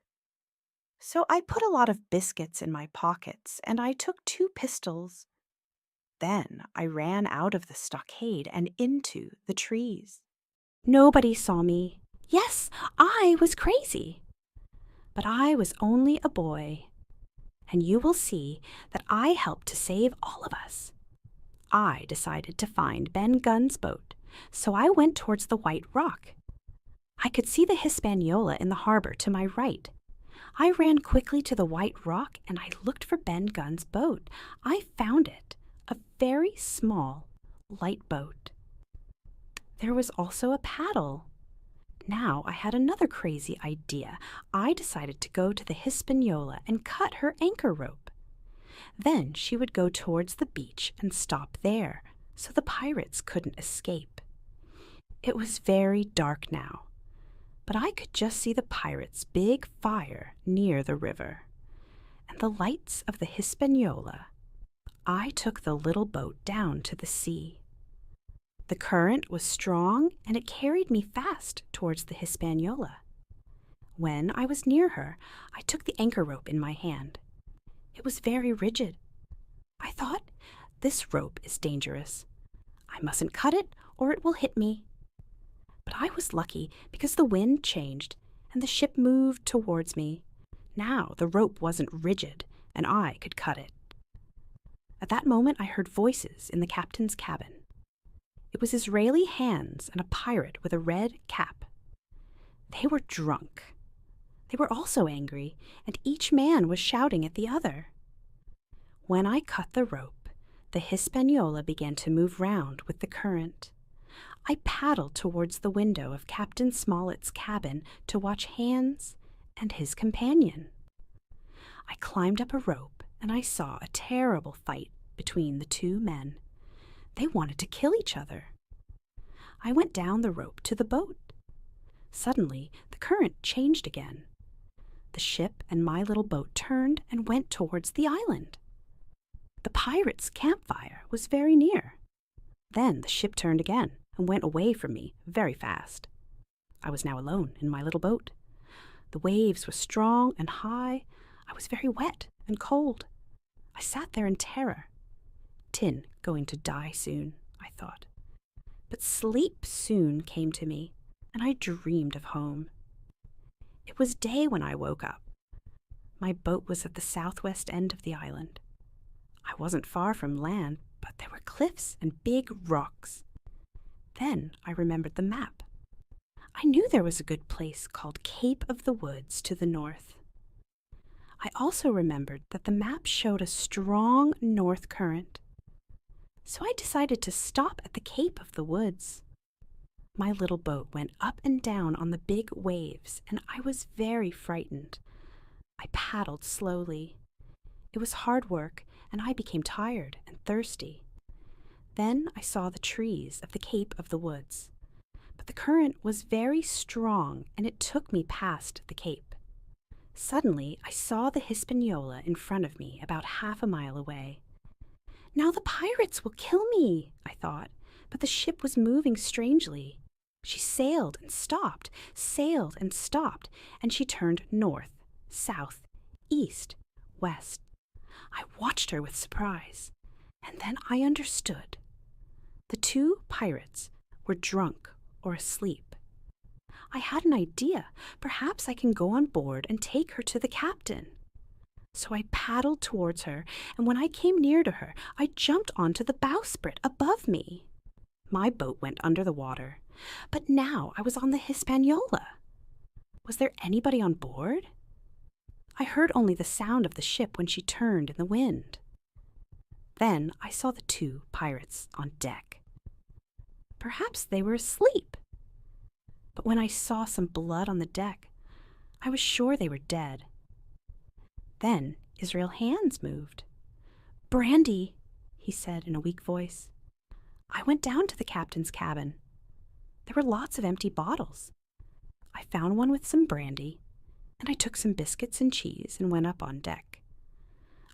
So I put a lot of biscuits in my pockets, and I took 2 pistols. Then I ran out of the stockade and into the trees. Nobody saw me. Yes, I was crazy. But I was only a boy, and you will see that I helped to save all of us. I decided to find Ben Gunn's boat, so I went towards the White Rock. I could see the Hispaniola in the harbor to my right. I ran quickly to the White Rock and I looked for Ben Gunn's boat. I found it, a very small, light boat. There was also a paddle. Now I had another crazy idea. I decided to go to the Hispaniola and cut her anchor rope. Then she would go towards the beach and stop there, so the pirates couldn't escape. It was very dark now, but I could just see the pirates' big fire near the river, and the lights of the Hispaniola. I took the little boat down to the sea. The current was strong, and it carried me fast towards the Hispaniola. When I was near her, I took the anchor rope in my hand. It was very rigid. I thought, this rope is dangerous. I mustn't cut it, or it will hit me. But I was lucky because the wind changed, and the ship moved towards me. Now the rope wasn't rigid, and I could cut it. At that moment I heard voices in the captain's cabin. It was Israeli Hands and a pirate with a red cap. They were drunk. They were also angry, and each man was shouting at the other. When I cut the rope, the Hispaniola began to move round with the current. I paddled towards the window of Captain Smollett's cabin to watch Hands and his companion. I climbed up a rope, and I saw a terrible fight between the two men. They wanted to kill each other. I went down the rope to the boat. Suddenly, the current changed again. The ship and my little boat turned and went towards the island. The pirates' campfire was very near. Then the ship turned again and went away from me very fast. I was now alone in my little boat. The waves were strong and high. I was very wet and cold. I sat there in terror. Tin going to die soon, I thought. But sleep soon came to me, and I dreamed of home. It was day when I woke up. My boat was at the southwest end of the island. I wasn't far from land, but there were cliffs and big rocks. Then I remembered the map. I knew there was a good place called Cape of the Woods to the north. I also remembered that the map showed a strong north current. So I decided to stop at the Cape of the Woods. My little boat went up and down on the big waves, and I was very frightened. I paddled slowly. It was hard work, and I became tired and thirsty. Then I saw the trees of the Cape of the Woods. But the current was very strong, and it took me past the cape. Suddenly, I saw the Hispaniola in front of me about half a mile away. Now the pirates will kill me, I thought, but the ship was moving strangely. She sailed and stopped, and she turned north, south, east, west. I watched her with surprise, and then I understood. The two pirates were drunk or asleep. I had an idea. Perhaps I can go on board and take her to the captain. So I paddled towards her, and when I came near to her, I jumped onto the bowsprit above me. My boat went under the water, but now I was on the Hispaniola. Was there anybody on board? I heard only the sound of the ship when she turned in the wind. Then I saw the two pirates on deck. Perhaps they were asleep. But when I saw some blood on the deck, I was sure they were dead. Then Israel Hands moved. "Brandy," he said in a weak voice. I went down to the captain's cabin. There were lots of empty bottles. I found one with some brandy, and I took some biscuits and cheese and went up on deck.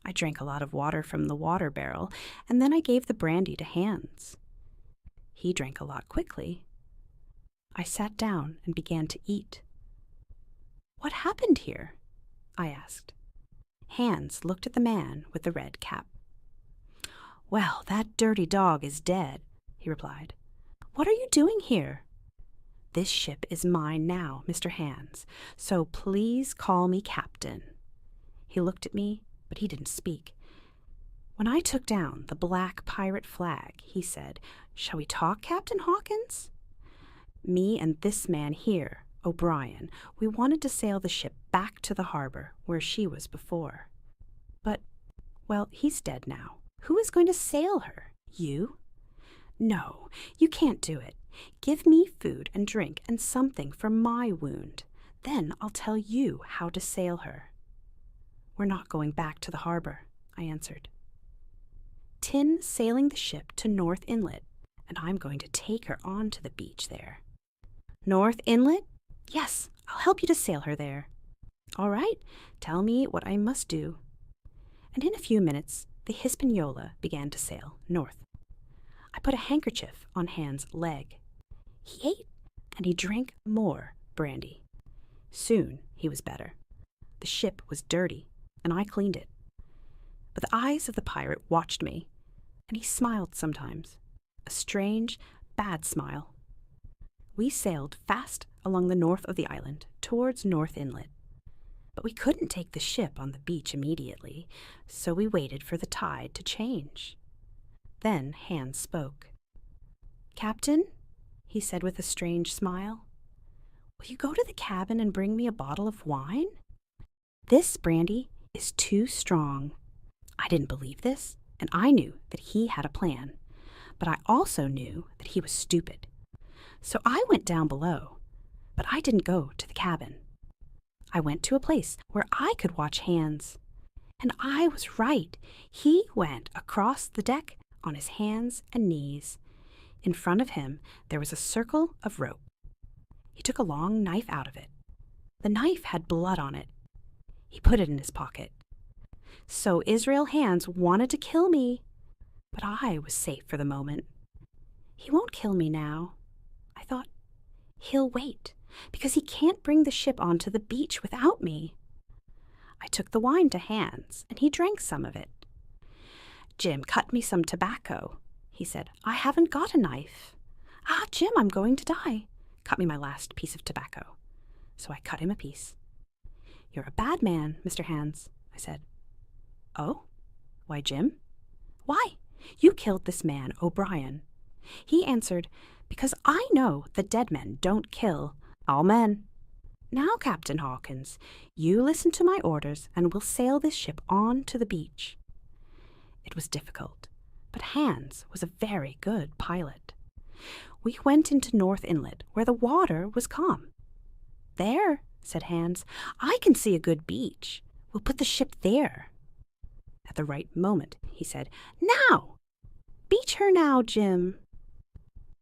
I drank a lot of water from the water barrel, and then I gave the brandy to Hands. He drank a lot quickly. I sat down and began to eat. "What happened here?" I asked. Hands looked at the man with the red cap. "Well, that dirty dog is dead," he replied. "What are you doing here?" "This ship is mine now, Mr. Hands, so please call me captain." He looked at me, but he didn't speak. When I took down the black pirate flag, he said, "Shall we talk, Captain Hawkins?" Me and this man here, O'Brien, we wanted to sail the ship back to the harbor where she was before. But, well, he's dead now. Who is going to sail her? You? No, you can't do it. Give me food and drink and something for my wound. Then I'll tell you how to sail her. We're not going back to the harbor, I answered. Tin's sailing the ship to North Inlet, and I'm going to take her on to the beach there. North Inlet? Yes, I'll help you to sail her there. All right, tell me what I must do. And in a few minutes, the Hispaniola began to sail north. I put a handkerchief on Hans' leg. He ate, and he drank more brandy. Soon he was better. The ship was dirty, and I cleaned it. But the eyes of the pirate watched me, and he smiled sometimes, a strange, bad smile. We sailed fast along the north of the island towards North Inlet. But we couldn't take the ship on the beach immediately, so we waited for the tide to change. Then Hans spoke. "Captain," he said with a strange smile, "will you go to the cabin and bring me a bottle of wine? This brandy is too strong." I didn't believe this, and I knew that he had a plan, but I also knew that he was stupid. So I went down below, but I didn't go to the cabin. I went to a place where I could watch Hans. And I was right. He went across the deck on his hands and knees. In front of him, there was a circle of rope. He took a long knife out of it. The knife had blood on it. He put it in his pocket. So Israel Hands wanted to kill me, but I was safe for the moment. He won't kill me now. I thought, he'll wait, because he can't bring the ship onto the beach without me. I took the wine to Hans, and he drank some of it. "Jim, cut me some tobacco," he said. "I haven't got a knife." "Ah, Jim, I'm going to die. Cut me my last piece of tobacco." So I cut him a piece. "You're a bad man, Mr. Hans," I said. "Oh? Why, Jim?" "Why, you killed this man, O'Brien." He answered, "Because I know the dead men don't kill all men. Now, Captain Hawkins, you listen to my orders and we'll sail this ship on to the beach." It was difficult, but Hans was a very good pilot. We went into North Inlet, where the water was calm. "There," said Hans, "I can see a good beach. We'll put the ship there." At the right moment, he said, "Now! Beach her now, Jim."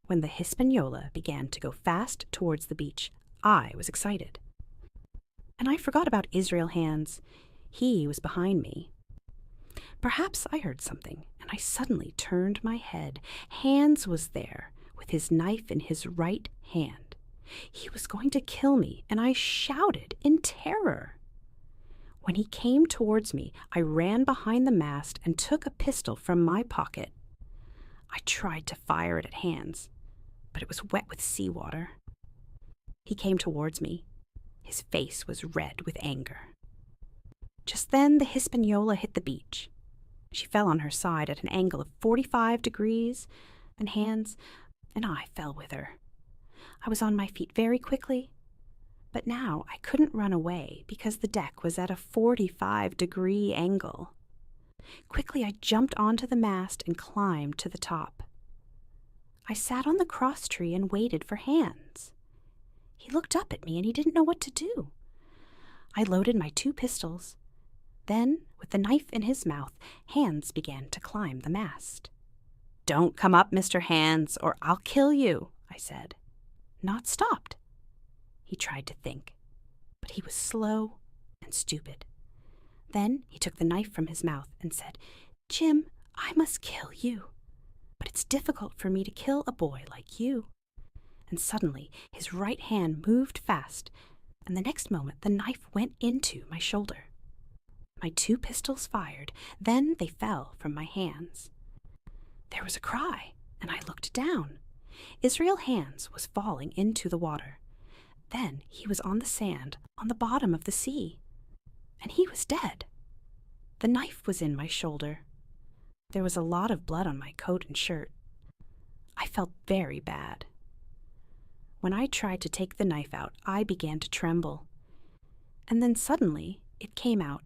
When the Hispaniola began to go fast towards the beach, I was excited. And I forgot about Israel Hands. He was behind me. Perhaps I heard something, and I suddenly turned my head. Hans was there, with his knife in his right hand. He was going to kill me, and I shouted in terror. When he came towards me, I ran behind the mast and took a pistol from my pocket. I tried to fire it at Hans, but it was wet with seawater. He came towards me. His face was red with anger. Just then the Hispaniola hit the beach. She fell on her side at an angle of 45 degrees, and Hans and I fell with her. I was on my feet very quickly, but now I couldn't run away because the deck was at a 45-degree angle. Quickly I jumped onto the mast and climbed to the top. I sat on the cross tree and waited for Hans. He looked up at me and he didn't know what to do. I loaded my 2 pistols. Then, with the knife in his mouth, Hans began to climb the mast. "Don't come up, Mr. Hans, or I'll kill you," I said. Not stopped. He tried to think, but he was slow and stupid. Then he took the knife from his mouth and said, "Jim, I must kill you. But it's difficult for me to kill a boy like you." And suddenly his right hand moved fast, and the next moment the knife went into my shoulder. My 2 pistols fired, then they fell from my hands. There was a cry, and I looked down. Israel Hands was falling into the water. Then he was on the sand on the bottom of the sea, and he was dead. The knife was in my shoulder. There was a lot of blood on my coat and shirt. I felt very bad. When I tried to take the knife out, I began to tremble. And then suddenly, it came out.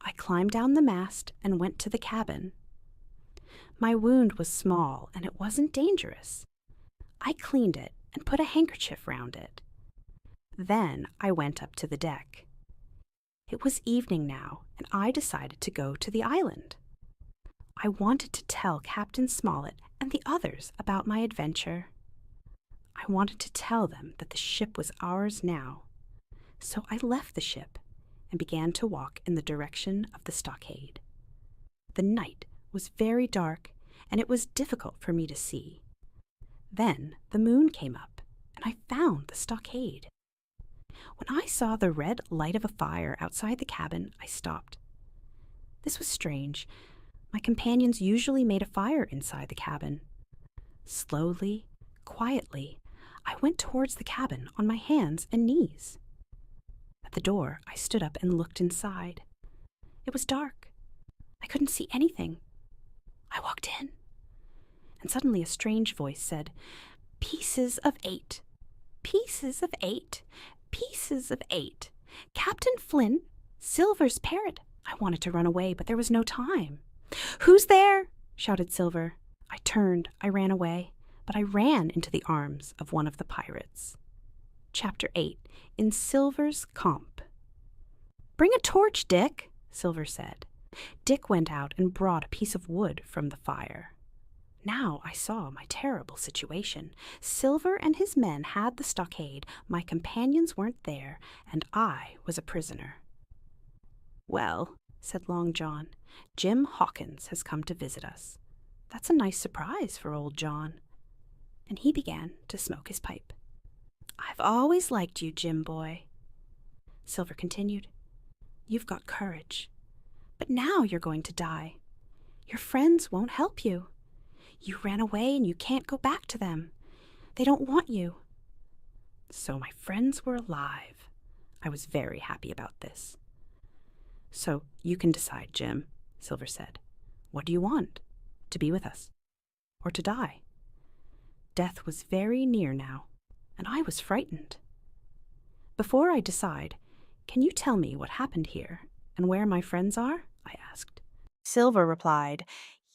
I climbed down the mast and went to the cabin. My wound was small and it wasn't dangerous. I cleaned it and put a handkerchief round it. Then I went up to the deck. It was evening now, and I decided to go to the island. I wanted to tell Captain Smollett and the others about my adventure. I wanted to tell them that the ship was ours now. So I left the ship and began to walk in the direction of the stockade. The night was very dark, and it was difficult for me to see. Then the moon came up, and I found the stockade. When I saw the red light of a fire outside the cabin, I stopped. This was strange. My companions usually made a fire inside the cabin. Slowly, quietly, I went towards the cabin on my hands and knees. At the door, I stood up and looked inside. It was dark. I couldn't see anything. I walked in, and suddenly a strange voice said, "Pieces of 8. Pieces of 8. Pieces of 8. Captain Flynn, Silver's parrot." I wanted to run away, but there was no time. "Who's there?" shouted Silver. I turned, I ran away, but I ran into the arms of one of the pirates. Chapter 8. In Silver's Camp. "Bring a torch, Dick," Silver said. Dick went out and brought a piece of wood from the fire. Now I saw my terrible situation. Silver and his men had the stockade, my companions weren't there, and I was a prisoner. "Well," said Long John, "Jim Hawkins has come to visit us. That's a nice surprise for old John." And he began to smoke his pipe. "I've always liked you, Jim boy." Silver continued, "You've got courage. But now you're going to die. Your friends won't help you. You ran away and you can't go back to them. They don't want you." So my friends were alive. I was very happy about this. "So you can decide, Jim," Silver said. "What do you want? To be with us? Or to die?" Death was very near now, and I was frightened. "Before I decide, can you tell me what happened here and where my friends are?" I asked. Silver replied,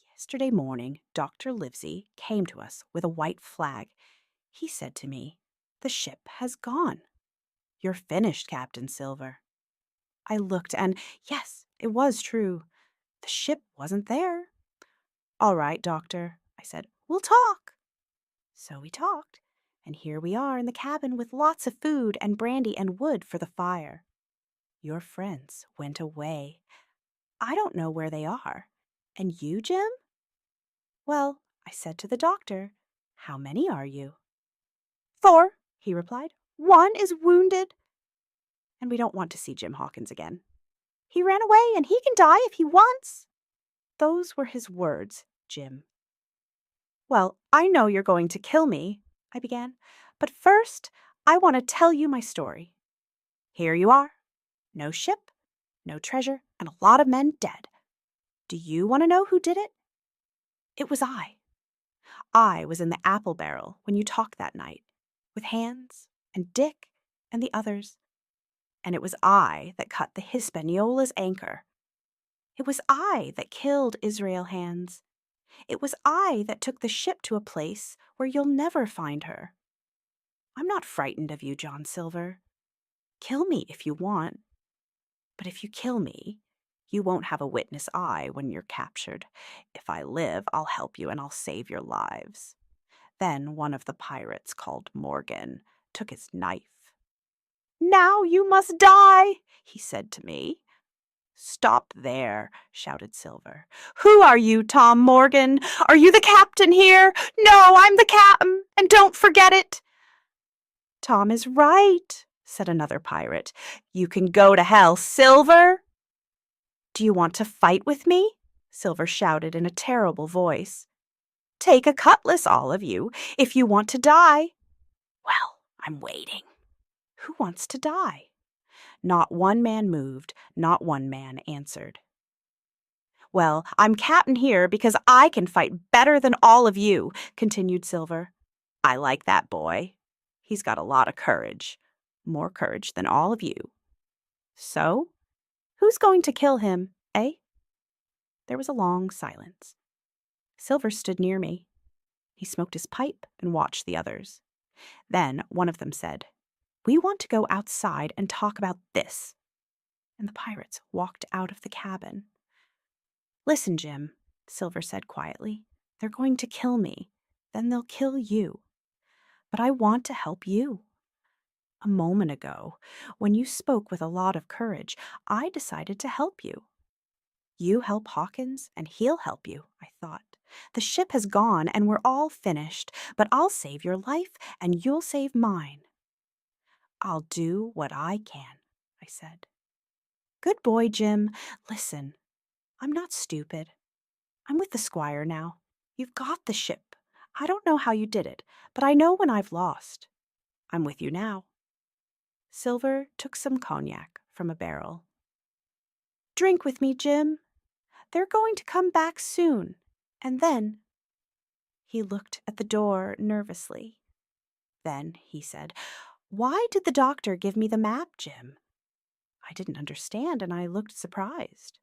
"Yesterday morning, Dr. Livesey came to us with a white flag. He said to me, 'The ship has gone. You're finished, Captain Silver.' I looked, and yes, it was true. The ship wasn't there. 'All right, Doctor,' I said, 'we'll talk.' So we talked, and here we are in the cabin with lots of food and brandy and wood for the fire. Your friends went away. I don't know where they are. And you, Jim?' 'Well,' I said to the doctor, 'how many are you?' 'Four,' he replied. 'One is wounded.' And we don't want to see Jim Hawkins again. He ran away and he can die if he wants." Those were his words, Jim. "Well, I know you're going to kill me," I began, "but first I want to tell you my story. Here you are. No ship, no treasure, and a lot of men dead. Do you want to know who did it? It was I. I was in the apple barrel when you talked that night, with Hans and Dick and the others. And it was I that cut the Hispaniola's anchor. It was I that killed Israel Hands. It was I that took the ship to a place where you'll never find her. I'm not frightened of you, John Silver. Kill me if you want. But if you kill me, you won't have a witness eye when you're captured. If I live, I'll help you and I'll save your lives." Then one of the pirates, called Morgan, took his knife. "Now you must die," he said to me. "Stop there," shouted Silver. "Who are you, Tom Morgan? Are you the captain here?" "No, I'm the captain, and don't forget it." "Tom is right," said another pirate. "You can go to hell, Silver." "Do you want to fight with me?" Silver shouted in a terrible voice. "Take a cutlass, all of you, if you want to die." Well, I'm waiting. Who wants to die? Not one man moved, not one man answered. Well, I'm captain here because I can fight better than all of you, continued Silver. I like that boy. He's got a lot of courage. More courage than all of you. So, who's going to kill him, eh? There was a long silence. Silver stood near me. He smoked his pipe and watched the others. Then one of them said, "We want to go outside and talk about this." And the pirates walked out of the cabin. "Listen, Jim," Silver said quietly. "They're going to kill me. Then they'll kill you. But I want to help you. A moment ago, when you spoke with a lot of courage, I decided to help you. You help Hawkins, and he'll help you, I thought. The ship has gone, and we're all finished, but I'll save your life, and you'll save mine. I'll do what I can," I said. "Good boy, Jim. Listen, I'm not stupid. I'm with the squire now. You've got the ship. I don't know how you did it, but I know when I've lost. I'm with you now." Silver took some cognac from a barrel. "Drink with me, Jim. They're going to come back soon, and then—" He looked at the door nervously. Then he said, "Why did the doctor give me the map, Jim?" I didn't understand, and I looked surprised.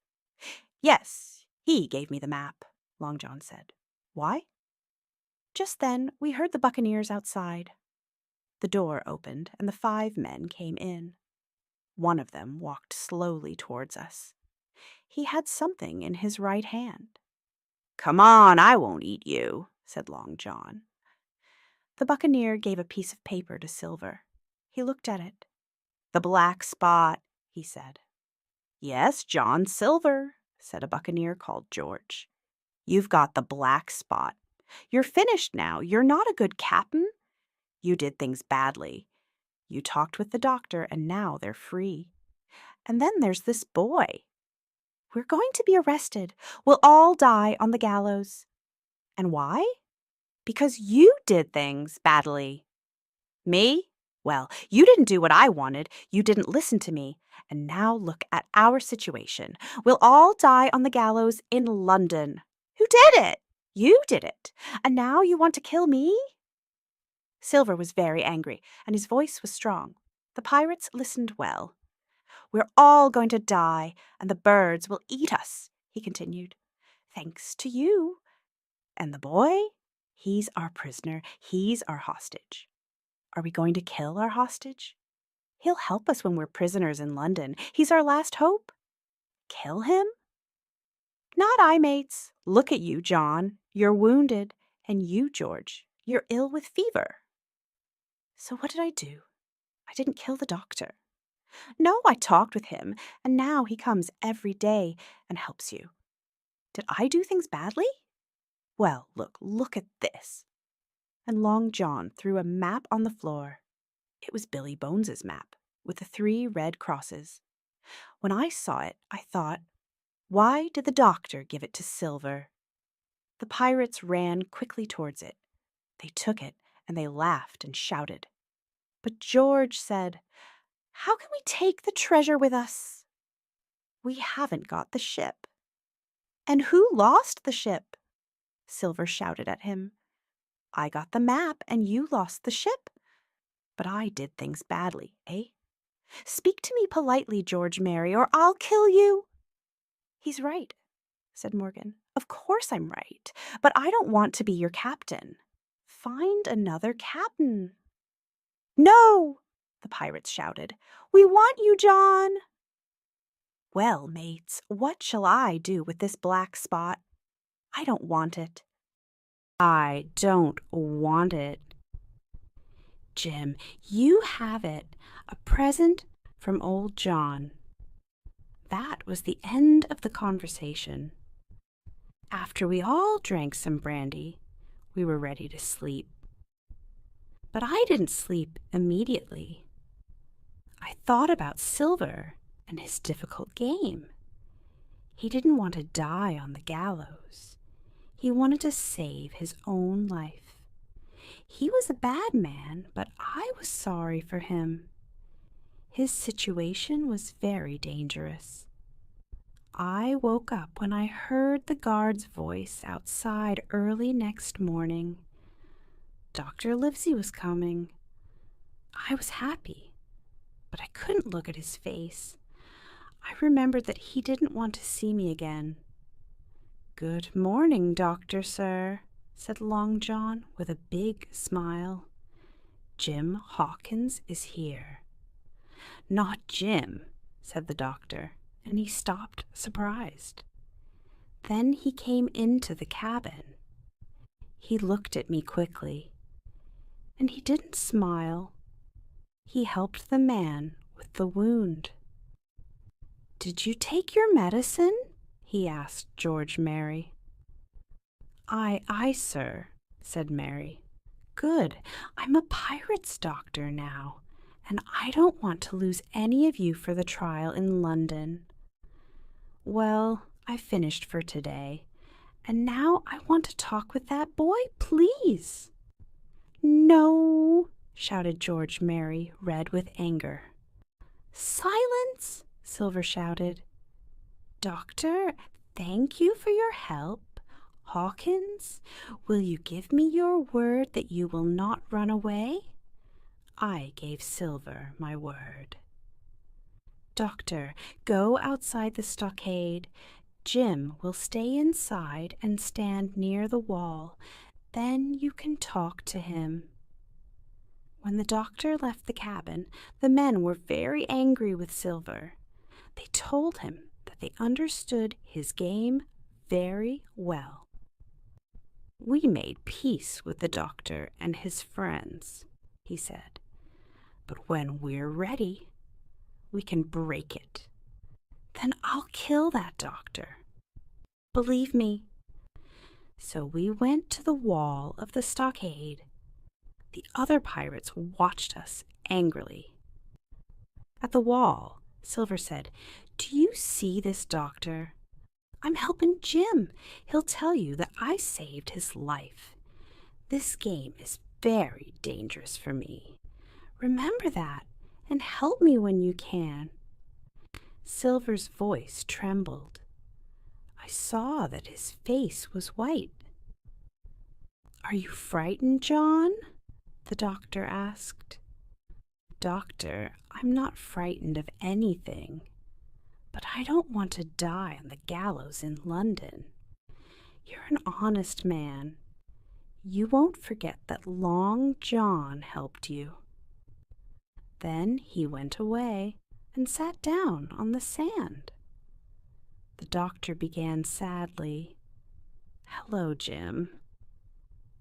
"Yes, he gave me the map," Long John said. "Why?" Just then we heard the buccaneers outside. The door opened, and the 5 men came in. One of them walked slowly towards us. He had something in his right hand. "Come on, I won't eat you," said Long John. The buccaneer gave a piece of paper to Silver. He looked at it. "The black spot," he said. "Yes, John Silver," said a buccaneer called George. "You've got the black spot. You're finished now. You're not a good captain. You did things badly. You talked with the doctor, and now they're free. And then there's this boy. We're going to be arrested. We'll all die on the gallows. And why? Because you did things badly. Me? Well, you didn't do what I wanted. You didn't listen to me. And now look at our situation. We'll all die on the gallows in London. Who did it? You did it. And now you want to kill me?" Silver was very angry, and his voice was strong. The pirates listened well. "We're all going to die, and the birds will eat us," he continued. "Thanks to you. And the boy? He's our prisoner. He's our hostage. Are we going to kill our hostage? He'll help us when we're prisoners in London. He's our last hope. Kill him? Not I, mates. Look at you, John. You're wounded. And you, George, you're ill with fever." So what did I do? I didn't kill the doctor. No, I talked with him, and now he comes every day and helps you. Did I do things badly? Well, look at this. And Long John threw a map on the floor. It was Billy Bones's map, with the 3 red crosses. When I saw it, I thought, why did the doctor give it to Silver? The pirates ran quickly towards it. They took it, and they laughed and shouted. But George said, "How can we take the treasure with us? We haven't got the ship." "And who lost the ship?" Silver shouted at him. "I got the map, and you lost the ship. But I did things badly, eh? Speak to me politely, George Merry, or I'll kill you." "He's right," said Morgan. "Of course I'm right, but I don't want to be your captain. Find another captain." "No!" the pirates shouted. "We want you, John." "Well, mates, what shall I do with this black spot? I don't want it. I don't want it. Jim, you have it, a present from old John." That was the end of the conversation. After we all drank some brandy, we were ready to sleep. But I didn't sleep immediately. I thought about Silver and his difficult game. He didn't want to die on the gallows. He wanted to save his own life. He was a bad man, but I was sorry for him. His situation was very dangerous. I woke up when I heard the guard's voice outside early next morning. Dr. Livesey was coming. I was happy, but I couldn't look at his face. I remembered that he didn't want to see me again. "Good morning, Doctor, sir," said Long John with a big smile. "Jim Hawkins is here." "Not Jim," said the doctor, and he stopped surprised. Then he came into the cabin. He looked at me quickly, and he didn't smile. He helped the man with the wound. "Did you take your medicine?" he asked George Merry. Aye, sir," said Mary. "Good. I'm a pirate's doctor now, and I don't want to lose any of you for the trial in London. Well, I've finished for today, and now I want to talk with that boy, please." "No," shouted George Merry, red with anger. "Silence!" Silver shouted. "Doctor, thank you for your help. Hawkins, will you give me your word that you will not run away?" I gave Silver my word. "Doctor, go outside the stockade. Jim will stay inside and stand near the wall. Then you can talk to him." When the doctor left the cabin, the men were very angry with Silver. They told him that they understood his game very well. "We made peace with the doctor and his friends," he said. "But when we're ready, we can break it. Then I'll kill that doctor. Believe me." So we went to the wall of the stockade. The other pirates watched us angrily. At the wall, Silver said, "Do you see this doctor? I'm helping Jim. He'll tell you that I saved his life. This game is very dangerous for me. Remember that, and help me when you can." Silver's voice trembled. I saw that his face was white. "Are you frightened, John?" the doctor asked. "Doctor, I'm not frightened of anything. But I don't want to die on the gallows in London. You're an honest man. You won't forget that Long John helped you." Then he went away and sat down on the sand. The doctor began sadly, "Hello, Jim.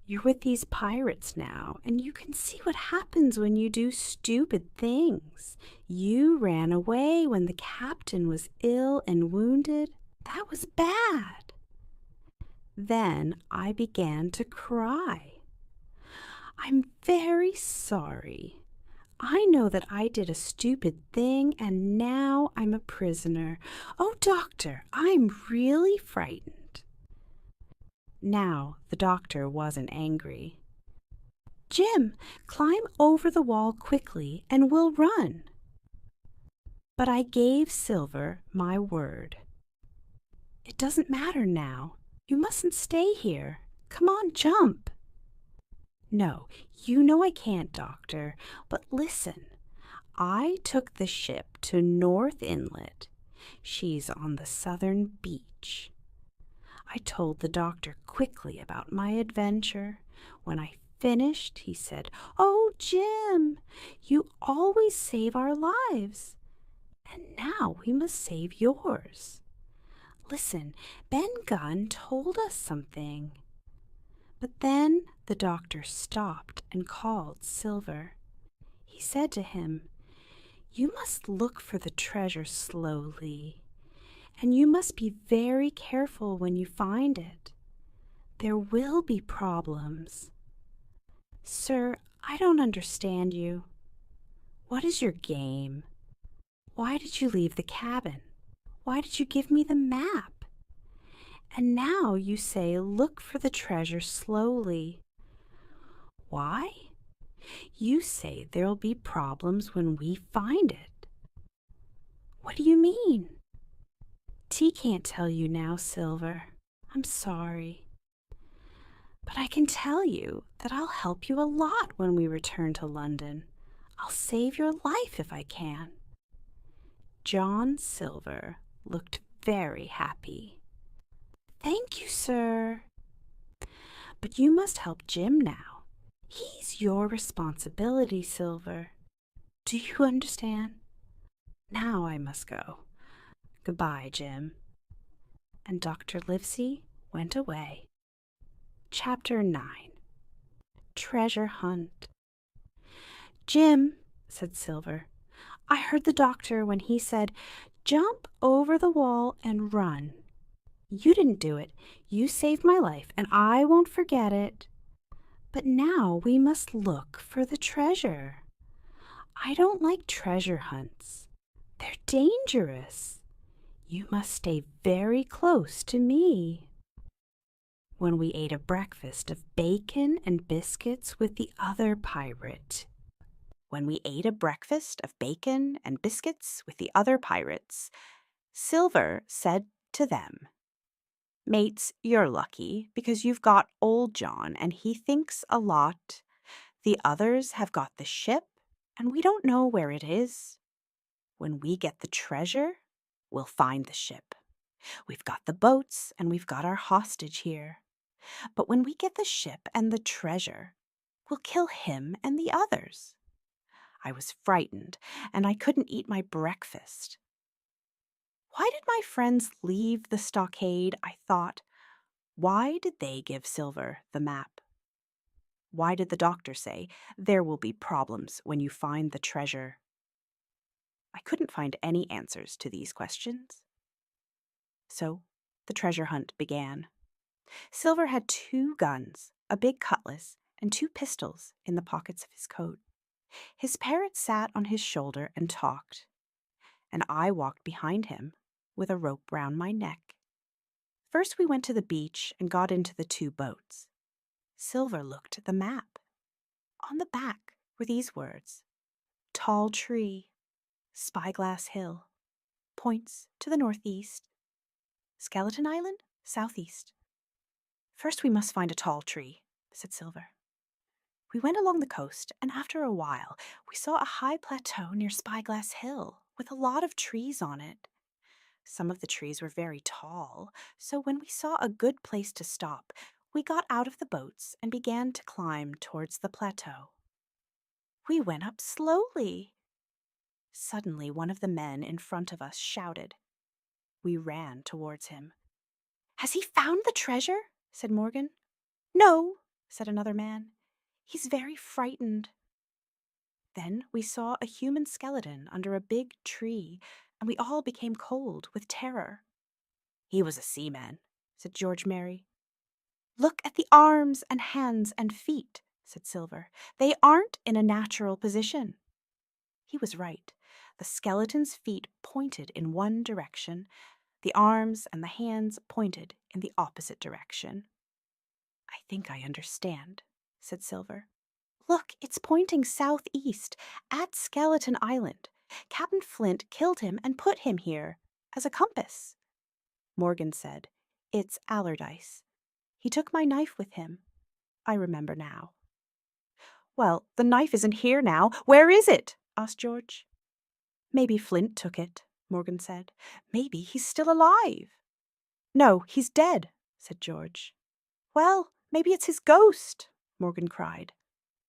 You're with these pirates now, and you can see what happens when you do stupid things. You ran away when the captain was ill and wounded. That was bad." Then I began to cry. "I'm very sorry. I know that I did a stupid thing, and now I'm a prisoner. Oh, doctor, I'm really frightened." Now the doctor wasn't angry. "Jim, climb over the wall quickly and we'll run." But I gave Silver my word. "It doesn't matter now. You mustn't stay here. Come on, jump." "No, you know I can't, doctor. But listen, I took the ship to North Inlet. She's on the southern beach." I told the doctor quickly about my adventure. When I finished, he said, "Oh, Jim, you always save our lives. And now we must save yours. Listen, Ben Gunn told us something." But then the doctor stopped and called Silver. He said to him, "You must look for the treasure slowly, and you must be very careful when you find it. There will be problems. Sir, I don't understand you. What is your game? Why did you leave the cabin? Why did you give me the map? And now you say look for the treasure slowly. Why? You say there'll be problems when we find it. What do you mean?" T can't tell you now, Silver. I'm sorry. But I can tell you that I'll help you a lot when we return to London. I'll save your life if I can. John Silver looked very happy. Thank you, sir. But you must help Jim now. He's your responsibility, Silver. Do you understand? Now I must go. Goodbye, Jim. And Dr. Livesey went away. Chapter 9. Treasure Hunt. Jim, said Silver, I heard the doctor when he said, jump over the wall and run. You didn't do it. You saved my life, and I won't forget it. But now we must look for the treasure. I don't like treasure hunts. They're dangerous. You must stay very close to me. When we ate a breakfast of bacon and biscuits with the other pirate. When we ate a breakfast of bacon and biscuits with the other pirates, Silver said to them, Mates, you're lucky because you've got old John and he thinks a lot. The others have got the ship and we don't know where it is. When we get the treasure, we'll find the ship. We've got the boats and we've got our hostage here. But when we get the ship and the treasure, we'll kill him and the others. I was frightened and I couldn't eat my breakfast. Why did my friends leave the stockade? I thought. Why did they give Silver the map? Why did the doctor say, there will be problems when you find the treasure? I couldn't find any answers to these questions. So the treasure hunt began. Silver had 2 guns, a big cutlass, and 2 pistols in the pockets of his coat. His parrot sat on his shoulder and talked, and I walked behind him with a rope round my neck. First we went to the beach and got into the 2 boats. Silver looked at the map. On the back were these words, Tall Tree, Spyglass Hill, points to the northeast, Skeleton Island, southeast. First we must find a tall tree, said Silver. We went along the coast, and after a while we saw a high plateau near Spyglass Hill with a lot of trees on it. Some of the trees were very tall, so when we saw a good place to stop, we got out of the boats and began to climb towards the plateau. We went up slowly. Suddenly one of the men in front of us shouted. We ran towards him. Has he found the treasure? Said Morgan. No, said another man. He's very frightened. Then we saw a human skeleton under a big tree, and we all became cold with terror. He was a seaman, said George Merry. Look at the arms and hands and feet, said Silver. They aren't in a natural position. He was right. The skeleton's feet pointed in one direction. The arms and the hands pointed in the opposite direction. I think I understand, said Silver. Look, it's pointing southeast, at Skeleton Island. Captain Flint killed him and put him here, as a compass. Morgan said, It's Allardyce. He took my knife with him. I remember now. Well, the knife isn't here now. Where is it? Asked George. Maybe Flint took it, Morgan said. Maybe he's still alive. No, he's dead, said George. Well, maybe it's his ghost, Morgan cried.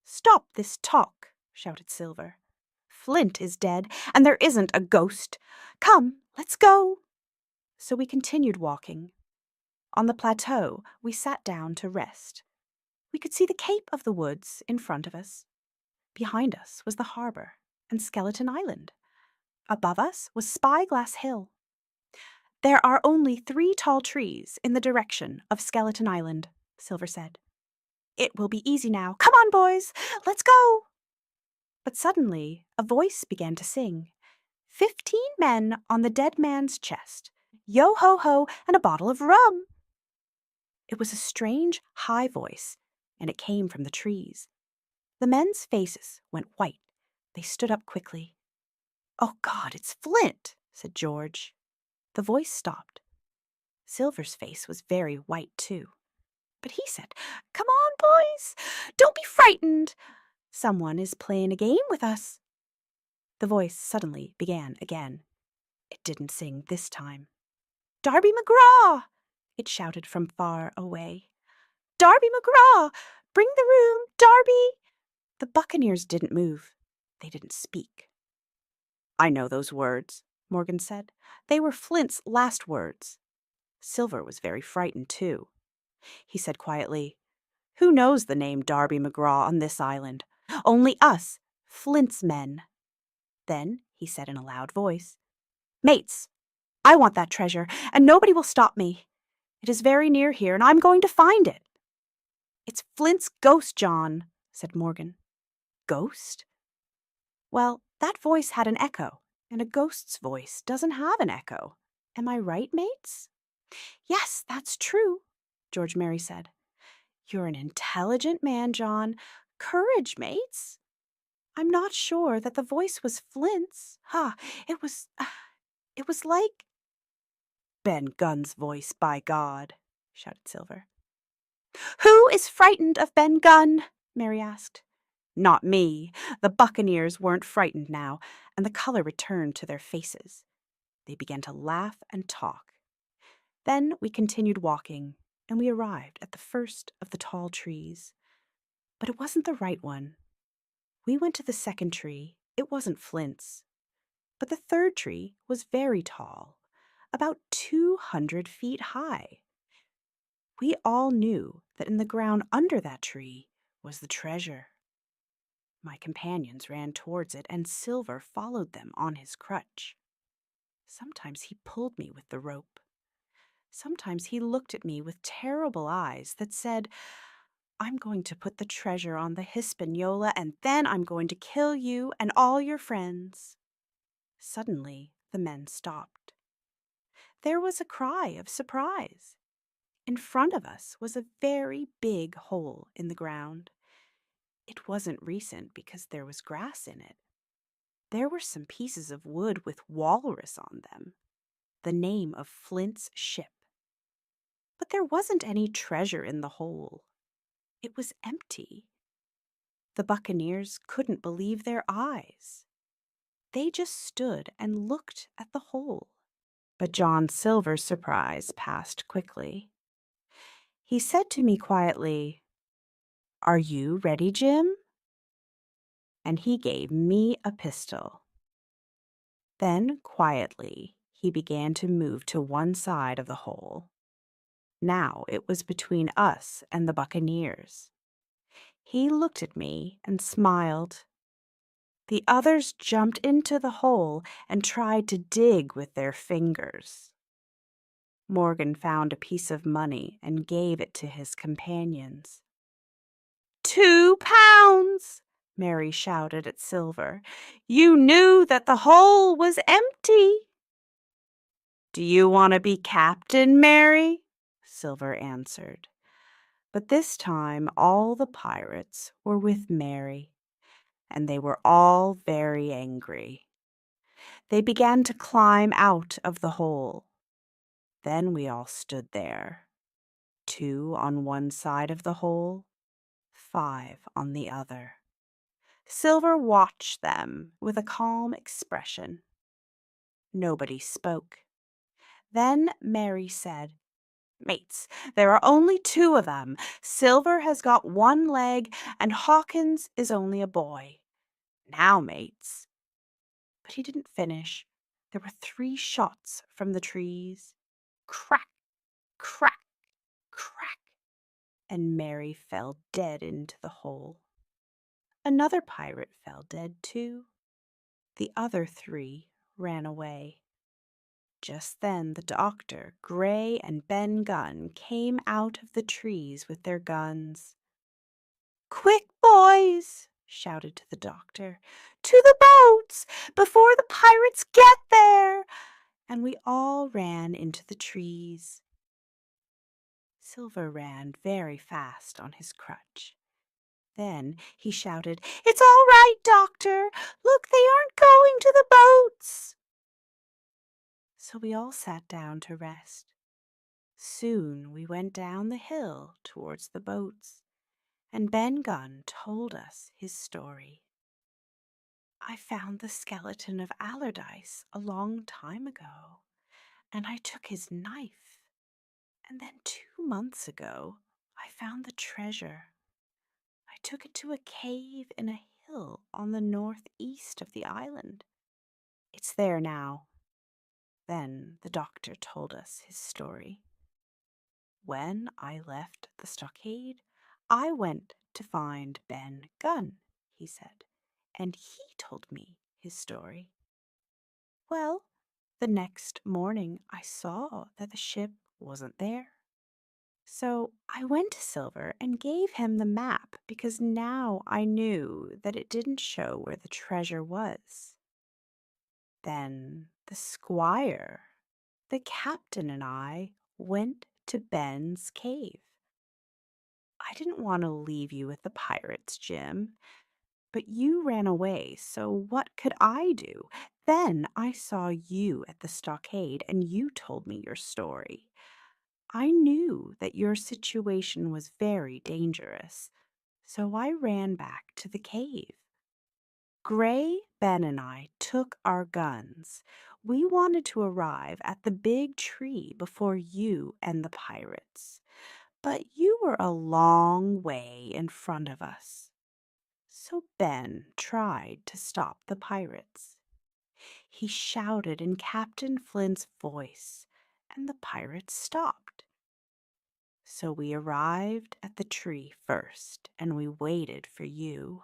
Stop this talk, shouted Silver. Flint is dead, and there isn't a ghost. Come, let's go. So we continued walking. On the plateau, we sat down to rest. We could see the Cape of the Woods in front of us. Behind us was the harbor and Skeleton Island. Above us was Spyglass Hill. There are only 3 tall trees in the direction of Skeleton Island, Silver said. It will be easy now. Come on, boys, let's go. But suddenly a voice began to sing. 15 men on the dead man's chest. Yo-ho-ho and a bottle of rum. It was a strange, high voice, and it came from the trees. The men's faces went white. They stood up quickly. Oh, God, it's Flint, said George. The voice stopped. Silver's face was very white, too. But he said, "Come on, boys! Don't be frightened! Someone is playing a game with us." The voice suddenly began again. It didn't sing this time. "Darby McGraw!" it shouted from far away. "Darby McGraw! Bring the room, Darby!" The buccaneers didn't move. They didn't speak. "I know those words," Morgan said. They were Flint's last words. Silver was very frightened, too. He said quietly, "Who knows the name Darby McGraw on this island? Only us, Flint's men." Then he said in a loud voice, "Mates, I want that treasure, and nobody will stop me. It is very near here, and I'm going to find it." "It's Flint's ghost, John," said Morgan. "Ghost?" "Well, that voice had an echo, and a ghost's voice doesn't have an echo. Am I right, mates?" "Yes, that's true," George Merry said. "You're an intelligent man, John. Courage, mates." "I'm not sure that the voice was Flint's. It was like—" "Ben Gunn's voice, by God!" shouted Silver. "Who is frightened of Ben Gunn?" Merry asked. Not me. The buccaneers weren't frightened now, and the color returned to their faces. They began to laugh and talk. Then we continued walking, and we arrived at the first of the tall trees. But it wasn't the right one. We went to the second tree. It wasn't Flint's. But the third tree was very tall, about 200 feet high. We all knew that in the ground under that tree was the treasure. My companions ran towards it, and Silver followed them on his crutch. Sometimes he pulled me with the rope. Sometimes he looked at me with terrible eyes that said, "I'm going to put the treasure on the Hispaniola, and then I'm going to kill you and all your friends." Suddenly, the men stopped. There was a cry of surprise. In front of us was a very big hole in the ground. It wasn't recent because there was grass in it. There were some pieces of wood with walrus on them, the name of Flint's ship. But there wasn't any treasure in the hole. It was empty. The buccaneers couldn't believe their eyes. They just stood and looked at the hole. But John Silver's surprise passed quickly. He said to me quietly, "Are you ready, Jim?" And he gave me a pistol. Then, quietly, he began to move to one side of the hole. Now it was between us and the buccaneers. He looked at me and smiled. The others jumped into the hole and tried to dig with their fingers. Morgan found a piece of money and gave it to his companions. £2! Merry shouted at Silver. "You knew that the hole was empty." "Do you want to be captain, Merry?" Silver answered. But this time all the pirates were with Merry, and they were all very angry. They began to climb out of the hole. Then we all stood there, 2 on one side of the hole, 5 on the other. Silver watched them with a calm expression. Nobody spoke. Then Merry said, "Mates, there are only 2 of them. Silver has got 1 leg, and Hawkins is only a boy. Now, mates." But he didn't finish. There were 3 shots from the trees. Crack, crack, crack, and Merry fell dead into the hole. Another pirate fell dead, too. The other 3 ran away. Just then the doctor, Gray, and Ben Gunn came out of the trees with their guns. "Quick, boys!" shouted to the doctor. "To the boats, before the pirates get there!" And we all ran into the trees. Silver ran very fast on his crutch. Then he shouted, "It's all right, doctor! Look, they aren't going to the boats!" So we all sat down to rest. Soon we went down the hill towards the boats, and Ben Gunn told us his story. I found the skeleton of Allardyce a long time ago, and I took his knife. And then 2 months ago, I found the treasure. I took it to a cave in a hill on the northeast of the island. It's there now. Then the doctor told us his story. When I left the stockade, I went to find Ben Gunn, he said, and he told me his story. Well, the next morning I saw that the ship wasn't there. So I went to Silver and gave him the map because now I knew that it didn't show where the treasure was. Then the squire, the captain, and I went to Ben's cave. I didn't want to leave you with the pirates, Jim, but you ran away, so what could I do? Then I saw you at the stockade and you told me your story. I knew that your situation was very dangerous, so I ran back to the cave. Gray, Ben, and I took our guns. We wanted to arrive at the big tree before you and the pirates, but you were a long way in front of us. So Ben tried to stop the pirates. He shouted in Captain Flint's voice, and the pirates stopped. So we arrived at the tree first, and we waited for you.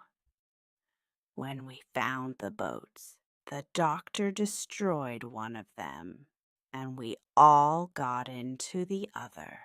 When we found the boats, the doctor destroyed one of them, and we all got into the other.